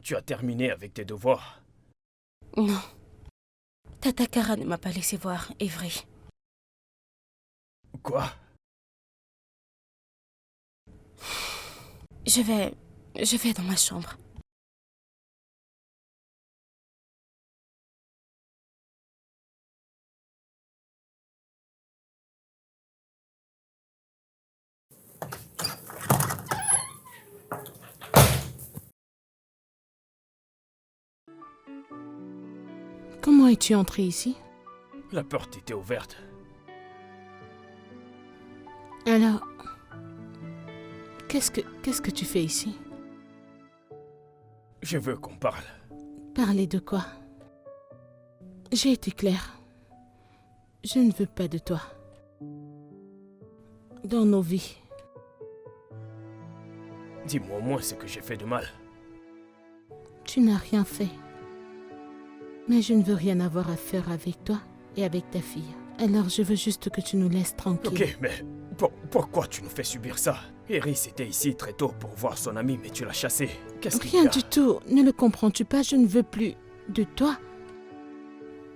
Tu as terminé avec tes devoirs? Non. Tatakara ne m'a pas laissé voir Ivry. Quoi? Je vais dans ma chambre. Comment es-tu entré ici? La porte était ouverte. Alors, qu'est-ce que tu fais ici? Je veux qu'on parle. Parler de quoi? J'ai été claire. Je ne veux pas de toi. Dans nos vies. Dis-moi au moins ce que j'ai fait de mal. Tu n'as rien fait. Mais je ne veux rien avoir à faire avec toi et avec ta fille. Alors je veux juste que tu nous laisses tranquilles. Ok, mais pourquoi tu nous fais subir ça? Iris était ici très tôt pour voir son ami, mais tu l'as chassé. Qu'est-ce qu'il y Rien a? du tout. Ne le comprends-tu pas? Je ne veux plus de toi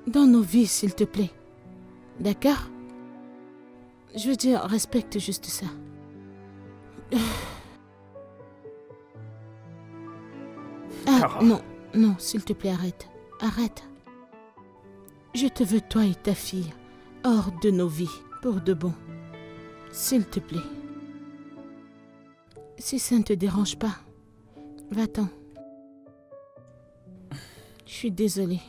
dans nos vies, s'il te plaît. D'accord? Je veux dire, respecte juste ça. Ah, Kara. non, s'il te plaît, arrête. Arrête. Je te veux, toi et ta fille, hors de nos vies, pour de bon. S'il te plaît. Si ça ne te dérange pas, va-t'en. Je suis désolée.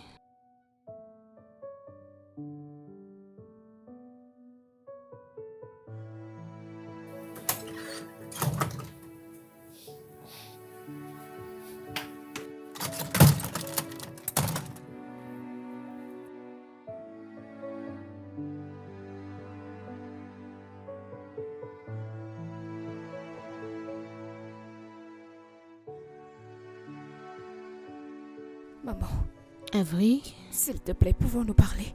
Maman, Avery, s'il te plaît, pouvons-nous parler?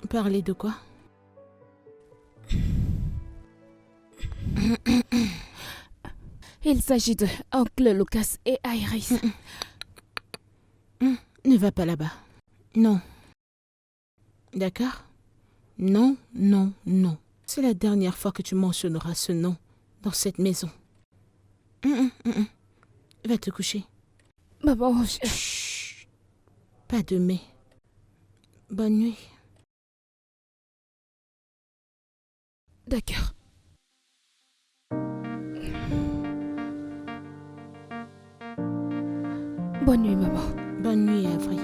parler de quoi? Il s'agit de Oncle Lucas et Iris. Ne va pas là-bas. Non. D'accord? Non, non, non. C'est la dernière fois que tu mentionneras ce nom dans cette maison. Va te coucher. Maman, Chut. Pas de mais. Bonne nuit. D'accord. Bonne nuit, maman. Bonne nuit, Avery.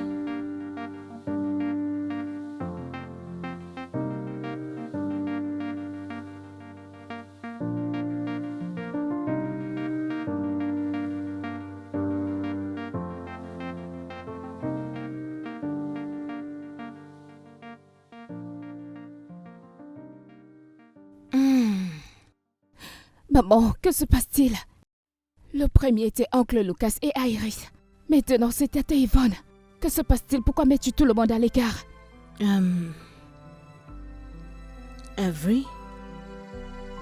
Maman, que se passe-t-il? Le premier était Oncle Lucas et Iris. Maintenant, c'est Tante Yvonne. Que se passe-t-il? Pourquoi mets-tu tout le monde à l'écart? Avery,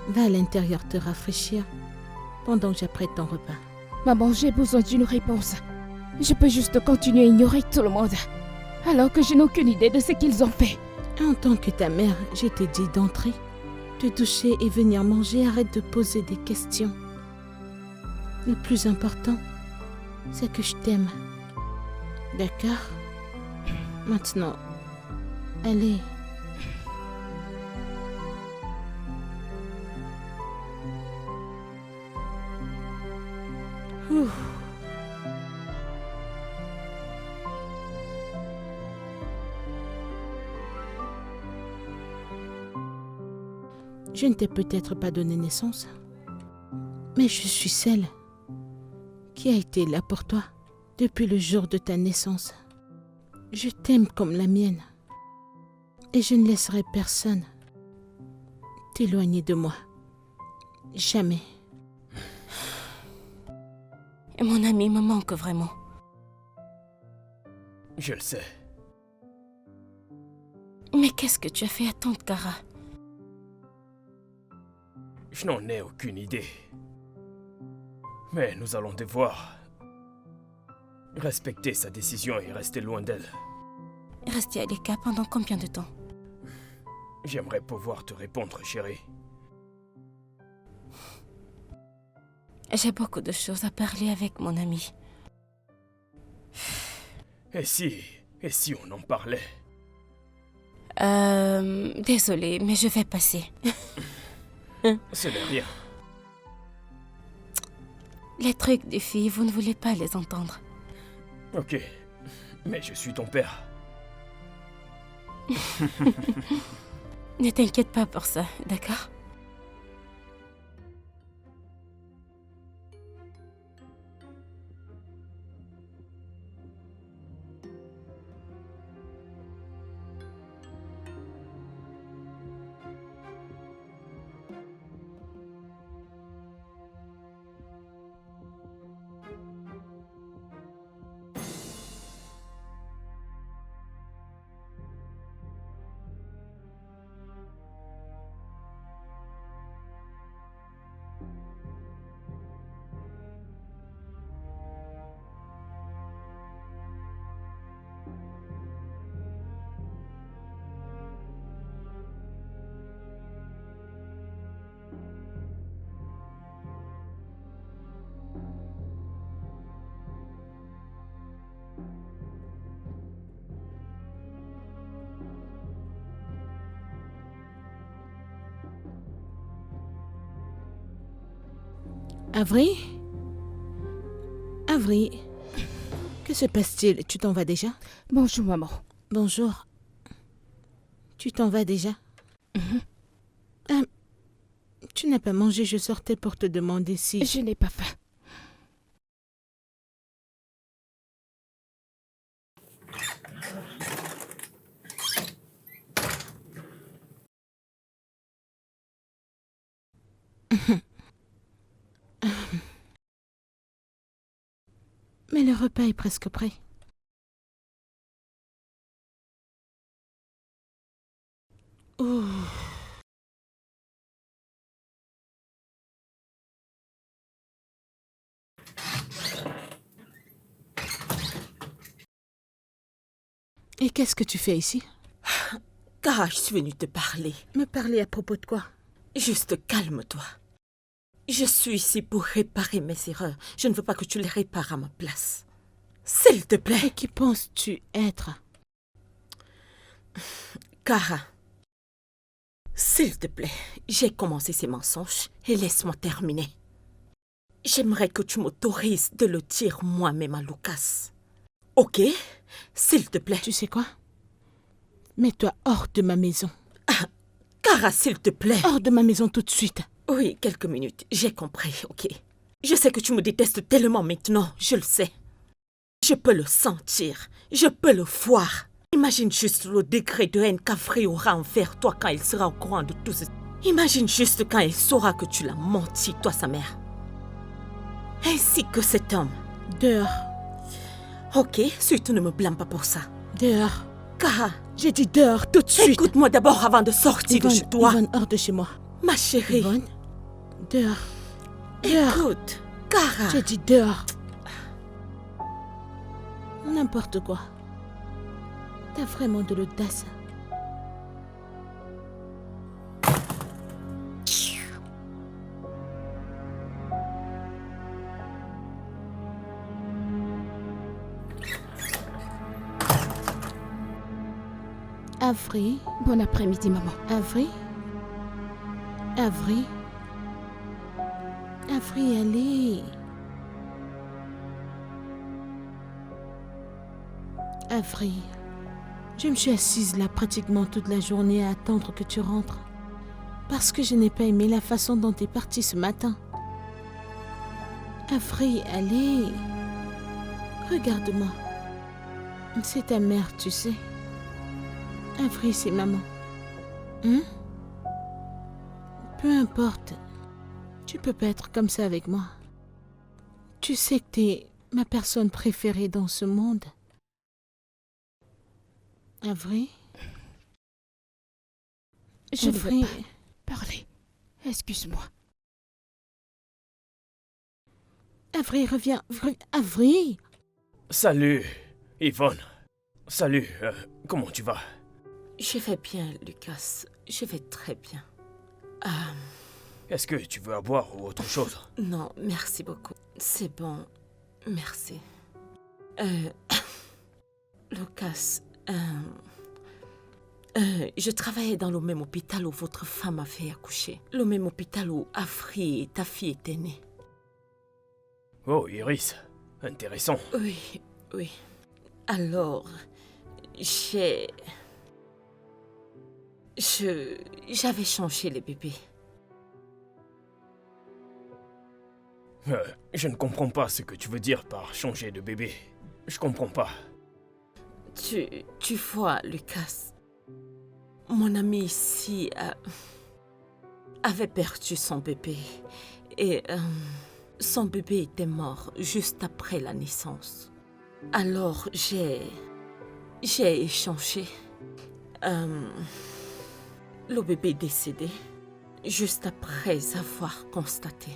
va à l'intérieur te rafraîchir pendant que j'apprête ton repas. Maman, j'ai besoin d'une réponse. Je peux juste continuer à ignorer tout le monde, alors que je n'ai aucune idée de ce qu'ils ont fait. En tant que ta mère, je t'ai dit d'entrer, te doucher et venir manger. Arrête de poser des questions. Le plus important, c'est que je t'aime. D'accord? Maintenant, allez. Ouf. Je ne t'ai peut-être pas donné naissance, mais je suis celle qui a été là pour toi depuis le jour de ta naissance. Je t'aime comme la mienne et je ne laisserai personne t'éloigner de moi. Jamais. Et mon ami me manque vraiment. Je le sais. Mais qu'est-ce que tu as fait à tante Cara? Je n'en ai aucune idée. Mais nous allons devoir respecter sa décision et rester loin d'elle. Rester à l'écart pendant combien de temps? J'aimerais pouvoir te répondre, chérie. J'ai beaucoup de choses à parler avec mon ami. Et si on en parlait? Désolée, mais je vais passer. Ce n'est rien. Les trucs des filles, vous ne voulez pas les entendre. Ok, mais je suis ton père. Ne t'inquiète pas pour ça, d'accord? Avery? Avery? Que se passe-t-il? Tu t'en vas déjà? Bonjour, maman. Bonjour. Tu t'en vas déjà? Ah, tu n'as pas mangé, je sortais pour te demander si... Je n'ai pas faim. Mais le repas est presque prêt. Ouh. Et qu'est-ce que tu fais ici? Cara, je suis venue te parler. Me parler à propos de quoi? Juste calme-toi. Je suis ici pour réparer mes erreurs. Je ne veux pas que tu les répares à ma place. S'il te Et plaît. qui penses-tu être? Cara, s'il te plaît, j'ai commencé ces mensonges et laisse-moi terminer. J'aimerais que tu m'autorises de le dire moi-même à Lucas. Ok? S'il te plaît. Tu sais quoi? Mets-toi hors de ma maison. Cara, s'il te plaît. Hors de ma maison tout de suite. Oui, quelques minutes. J'ai compris, ok. Je sais que tu me détestes tellement maintenant, je le sais. Je peux le sentir. Je peux le voir. Imagine juste le degré de haine qu'Afri aura envers toi quand il sera au courant de tout ceci. Imagine juste quand il saura que tu l'as menti, toi, sa mère. Ainsi que cet homme. Dehors. Ok, surtout ne me blâme pas pour ça. Dehors. Cara, J'ai dit dehors tout de suite. écoute-moi d'abord avant de sortir de chez toi. Yvonne, hors de chez moi. Ma chérie, Yvonne, dehors. Dehors. écoute. Cara, J'ai dit dehors. N'importe quoi. T'as vraiment de l'audace. Avery, Bon après-midi, maman. Avery, Avery, Avery, allez. Avery, je me suis assise là pratiquement toute la journée à attendre que tu rentres. Parce que je n'ai pas aimé la façon dont tu es parti ce matin. Avery, allez. Regarde-moi. C'est ta mère, tu sais. Avery, c'est maman. Hein? Peu importe. Tu peux pas être comme ça avec moi. Tu sais que t'es ma personne préférée dans ce monde. Avery? Je ne veux Avery, pas parler. Excuse-moi. Avery, reviens. Avery! Salut, Yvonne. Salut, comment tu vas? je vais bien, Lucas. Je vais très bien. Est-ce que tu veux à boire ou autre chose? Non, merci beaucoup. C'est bon. Merci. Lucas, je travaillais dans le même hôpital où votre femme a fait accoucher. Le même hôpital où Afri et ta fille étaient nées. Oh, Iris, intéressant. Oui, oui. Alors, j'avais changé les bébés. Je ne comprends pas ce que tu veux dire par changer de bébé. Je comprends pas. Tu vois, Lucas, mon ami ici avait perdu son bébé. Et son bébé était mort juste après la naissance. Alors j'ai échangé. Le bébé est décédé juste après avoir constaté.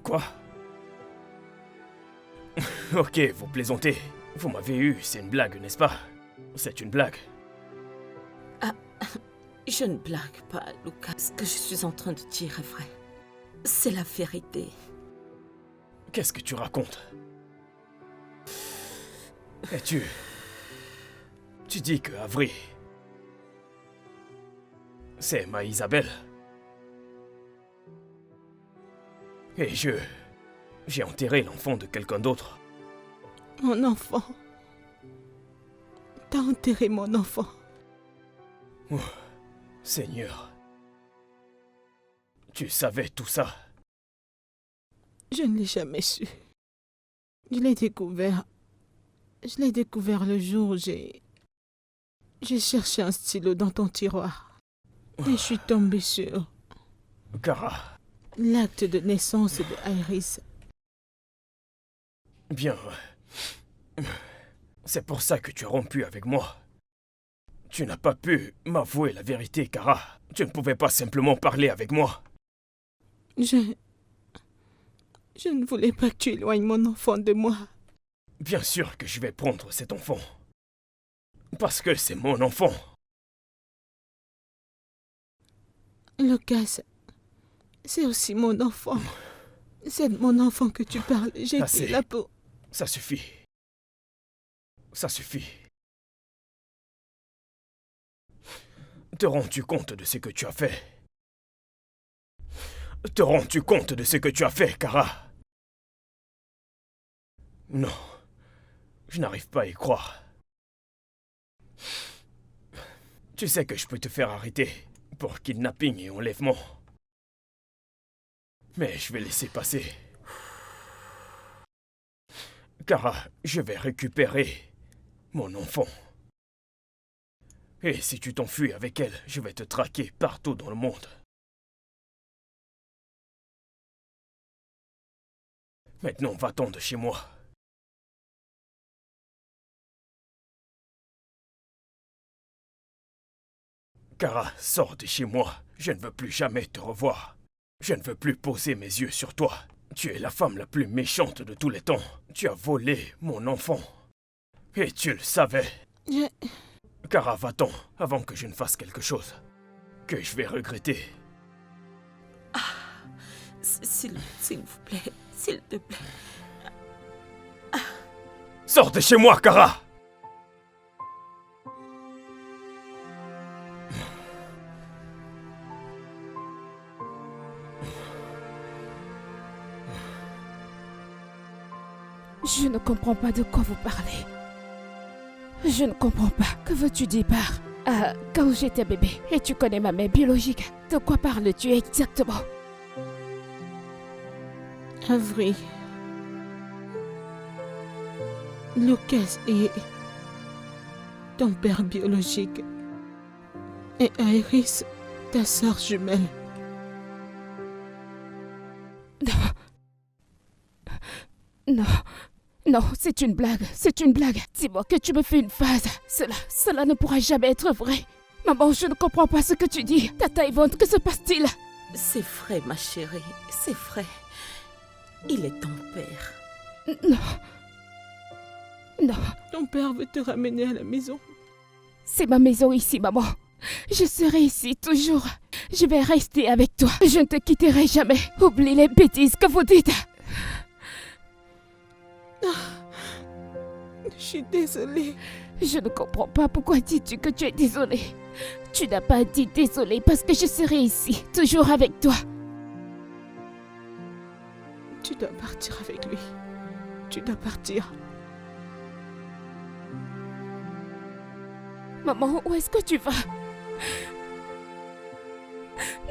Quoi? Ok, vous plaisantez. Vous m'avez eu, c'est une blague, n'est-ce pas? C'est une blague. Je ne blague pas, Lucas. Ce que je suis en train de dire est vrai. C'est la vérité. Qu'est-ce que tu racontes? Et tu dis que Avery, c'est ma Isabelle. Et j'ai enterré l'enfant de quelqu'un d'autre. Mon enfant. T'as enterré mon enfant. Oh, Seigneur. Tu savais tout ça? Je ne l'ai jamais su. Je l'ai découvert. Je l'ai découvert le jour où j'ai cherché un stylo dans ton tiroir. Et je suis tombée sur Kara. l'acte de naissance de Iris. Bien. C'est pour ça que tu as rompu avec moi. Tu n'as pas pu m'avouer la vérité, Kara. Tu ne pouvais pas simplement parler avec moi. Je ne voulais pas que tu éloignes mon enfant de moi. Bien sûr que je vais prendre cet enfant. Parce que c'est mon enfant. Lucas, c'est aussi mon enfant. C'est de mon enfant que tu parles. J'ai Assez. été là pour... Ça suffit. Ça suffit. Te rends-tu compte de ce que tu as fait? Te rends-tu compte de ce que tu as fait, Kara? Non. Je n'arrive pas à y croire. Tu sais que je peux te faire arrêter pour kidnapping et enlèvement. Mais je vais laisser passer. Kara, je vais récupérer mon enfant. Et si tu t'enfuis avec elle, je vais te traquer partout dans le monde. Maintenant, va-t'en de chez moi. Kara, sors de chez moi. Je ne veux plus jamais te revoir. Je ne veux plus poser mes yeux sur toi. Tu es la femme la plus méchante de tous les temps. Tu as volé mon enfant. Et tu le savais. Kara, va-t'en avant que je ne fasse quelque chose que je vais regretter. S'il vous plaît, s'il te plaît. Sors de chez moi, Kara! Je ne comprends pas de quoi vous parlez. Je ne comprends pas. Que veux-tu dire par... quand j'étais bébé et tu connais ma mère biologique, de quoi parles-tu exactement? Avery. Lucas est ton père biologique. Et Iris, ta sœur jumelle. Non. Non, c'est une blague. C'est une blague. Dis-moi que tu me fais une phase. Cela ne pourra jamais être vrai. Maman, je ne comprends pas ce que tu dis. Tata Yvonne, que se passe-t-il? C'est vrai, ma chérie, c'est vrai. Il est ton père. Non. Non. Ton père veut te ramener à la maison. C'est ma maison ici, maman. Je serai ici toujours. Je vais rester avec toi. Je ne te quitterai jamais. Oublie les bêtises que vous dites. Je suis désolée. Je ne comprends pas pourquoi dis-tu que tu es désolée. Tu n'as pas dit désolée parce que je serai ici, toujours avec toi. Tu dois partir avec lui. Tu dois partir. Maman, où est-ce que tu vas?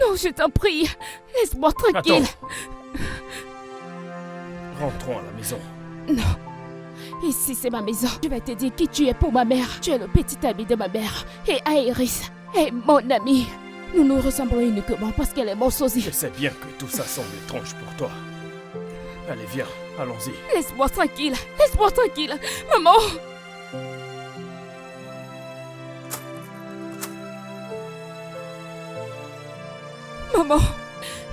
Non, je t'en prie. Laisse-moi tranquille. Attends. Rentrons à la maison. Non. Ici, c'est ma maison. Je vais te dire qui tu es pour ma mère. Tu es le petit ami de ma mère. Et Iris est mon amie. Nous nous ressemblons uniquement parce qu'elle est mon sosie. Je sais bien que tout ça semble étrange pour toi. Allez, viens, allons-y. Laisse-moi tranquille. Laisse-moi tranquille. Maman. Maman.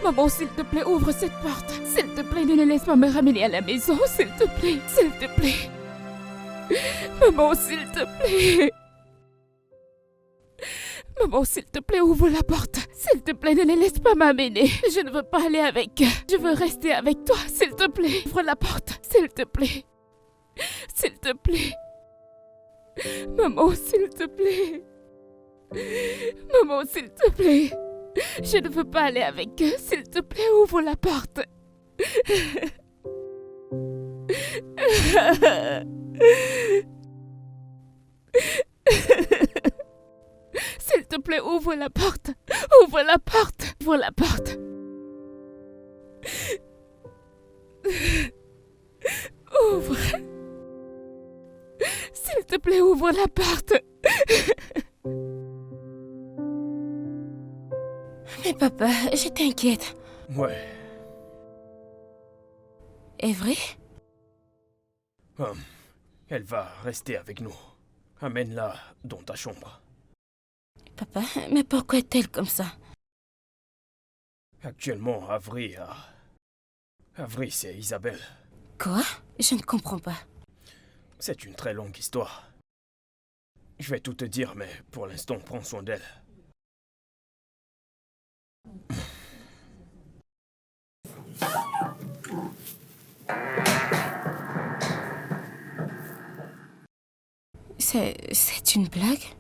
Maman, s'il te plaît, ouvre cette porte. S'il te plaît, ne laisse pas me ramener à la maison. S'il te plaît, s'il te plaît. Maman, s'il te plaît. Maman, s'il te plaît, ouvre la porte. S'il te plaît, ne les laisse pas m'amener. Je ne veux pas aller avec eux. Je veux rester avec toi. S'il te plaît, ouvre la porte. S'il te plaît. S'il te plaît. Maman, s'il te plaît. Maman, s'il te plaît. Je ne veux pas aller avec eux. S'il te plaît, ouvre la porte. S'il te plaît, ouvre la porte. Ouvre la porte. Ouvre la porte. Ouvre. S'il te plaît, ouvre la porte. Mais papa, j'étais inquiète. Ouais. Avery? Elle va rester avec nous. Amène-la dans ta chambre. Papa, mais pourquoi est-elle comme ça? Actuellement, Avery, c'est Isabelle. Quoi? Je ne comprends pas. C'est une très longue histoire. Je vais tout te dire, mais pour l'instant, prends soin d'elle. C'est une blague?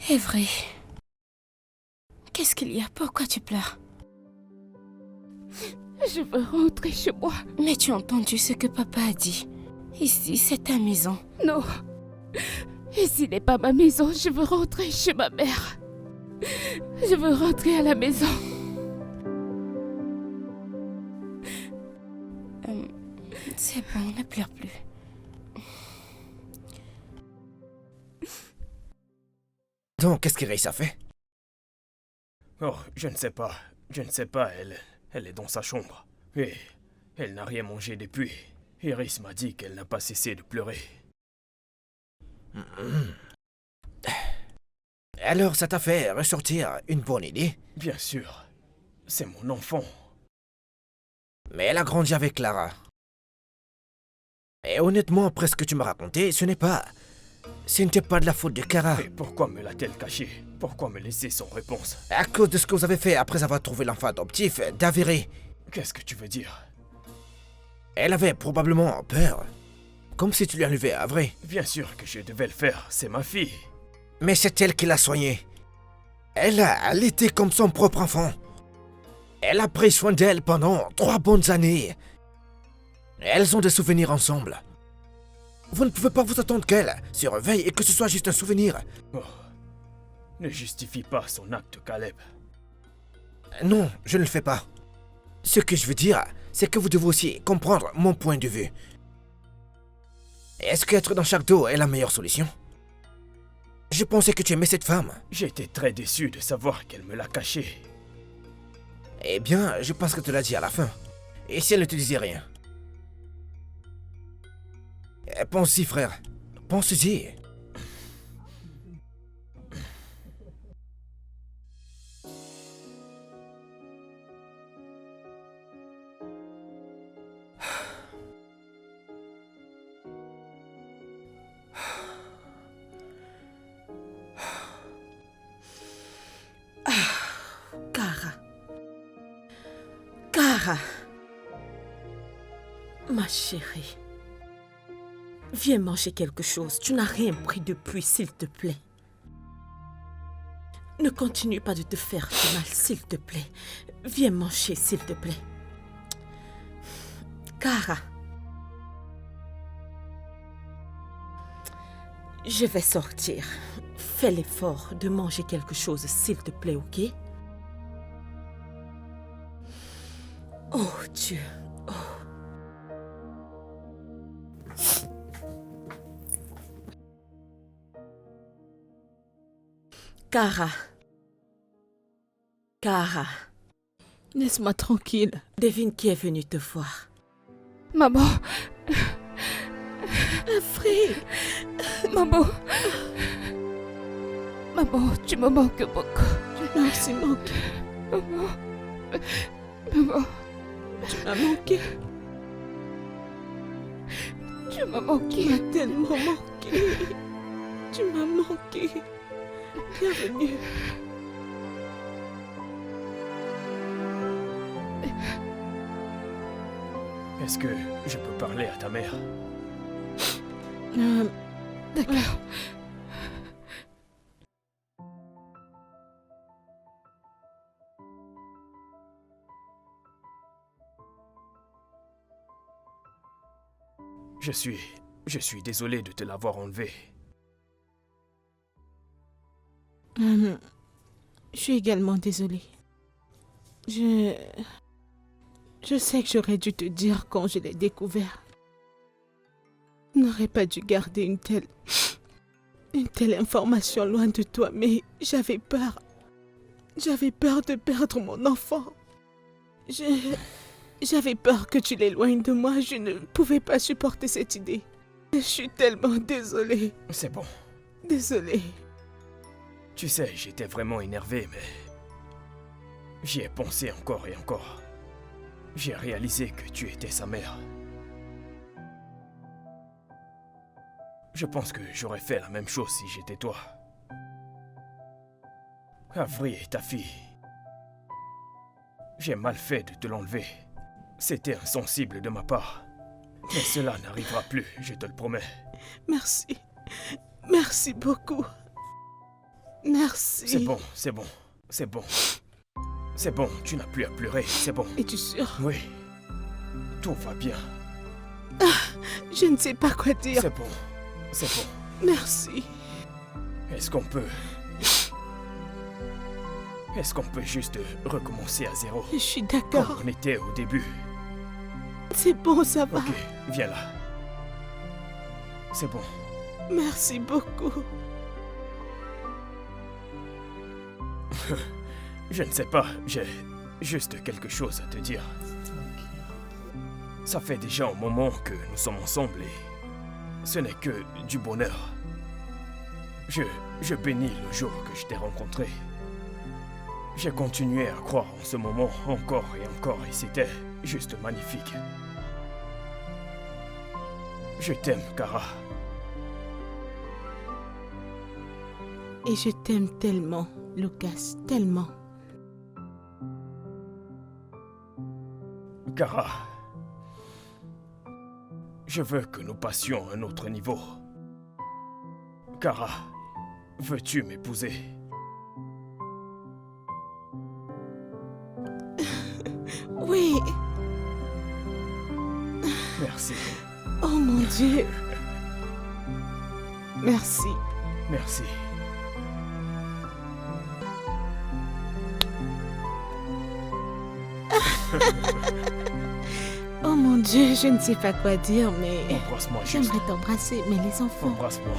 Avery, qu'est-ce qu'il y a? Pourquoi tu pleures? Je veux rentrer chez moi. Mais tu as entendu ce que papa a dit. Ici, c'est ta maison. Non. Ici n'est pas ma maison. Je veux rentrer chez ma mère. Je veux rentrer à la maison. C'est bon, ne pleure plus. Donc, qu'est-ce qu'Iris a fait? Oh, je ne sais pas. Je ne sais pas, elle est dans sa chambre. Et elle n'a rien mangé depuis. Iris m'a dit qu'elle n'a pas cessé de pleurer. Alors, ça t'a fait ressortir une bonne idée? Bien sûr. C'est mon enfant. Mais elle a grandi avec Clara. Et honnêtement, après ce que tu m'as raconté, ce n'était pas de la faute de Kara. Et pourquoi me l'a-t-elle caché? Pourquoi me laisser sans réponse? À cause de ce que vous avez fait après avoir trouvé l'enfant adoptif d'Avery. Qu'est-ce que tu veux dire? Elle avait probablement peur. Comme si tu lui enlevais Avery. Bien sûr que je devais le faire, c'est ma fille. Mais c'est elle qui l'a soignée. Elle a allaité comme son propre enfant. Elle a pris soin d'elle pendant 3 bonnes années. Elles ont des souvenirs ensemble. Vous ne pouvez pas vous attendre qu'elle se réveille et que ce soit juste un souvenir. Oh. Ne justifie pas son acte, Caleb. Non, je ne le fais pas. Ce que je veux dire, c'est que vous devez aussi comprendre mon point de vue. Est-ce qu'être dans chaque dos est la meilleure solution? Je pensais que tu aimais cette femme. J'étais très déçu de savoir qu'elle me l'a caché. Eh bien, je pense que tu l'as dit à la fin. Et si elle ne te disait rien? Pense-y, frère. Pense-y. Kara. Ma chérie. Viens manger quelque chose. Tu n'as rien pris depuis, s'il te plaît. Ne continue pas de te faire du mal, s'il te plaît. Viens manger, s'il te plaît. Kara. Je vais sortir. Fais l'effort de manger quelque chose, s'il te plaît, ok? Oh, Dieu. Oh. Kara. Kara. Laisse-moi tranquille. Devine qui est venu te voir. Maman. Avery. Maman. Maman, tu me manques beaucoup. Tu m'as aussi manqué. Maman. Maman. Tu m'as manqué. Tu m'as Tu manqué. m'as tellement manqué. Tu m'as manqué. Bienvenue. Est-ce que je peux parler à ta mère? D'accord. Je suis désolé de te l'avoir enlevé. Je suis également désolée. Je sais que j'aurais dû te dire quand je l'ai découvert. Je n'aurais pas dû garder une telle information loin de toi, mais j'avais peur. J'avais peur de perdre mon enfant. J'avais peur que tu l'éloignes de moi. Je ne pouvais pas supporter cette idée. Je suis tellement désolée. C'est bon. Désolée. Tu sais, j'étais vraiment énervé, mais... J'y ai pensé encore et encore. J'ai réalisé que tu étais sa mère. Je pense que j'aurais fait la même chose si j'étais toi. Avery est ta fille. J'ai mal fait de te l'enlever. C'était insensible de ma part. Mais cela n'arrivera plus, je te le promets. Merci. Merci beaucoup. Merci. C'est bon, c'est bon, c'est bon. C'est bon, tu n'as plus à pleurer, c'est bon. Es-tu sûr? Oui, tout va bien. Je ne sais pas quoi dire. C'est bon, c'est bon. Merci. Est-ce qu'on peut... Est-ce qu'on peut juste recommencer à zéro? Je suis Comme d'accord. on était au début. C'est bon, ça va. Ok, viens là. C'est bon. Merci beaucoup. Je ne sais pas, j'ai juste quelque chose à te dire. Ça fait déjà un moment que nous sommes ensemble et ce n'est que du bonheur. Je bénis le jour que je t'ai rencontré. J'ai continué à croire en ce moment encore et encore et c'était juste magnifique. Je t'aime, Kara. Et je t'aime tellement, Lucas, tellement. Kara, je veux que nous passions à un autre niveau. Kara, veux-tu m'épouser? Oui. Merci, Oh mon Dieu. Merci. merci. Oh mon Dieu, je ne sais pas quoi dire, mais Embrasse-moi juste. j'aimerais t'embrasser, mais les enfants. Embrasse-moi.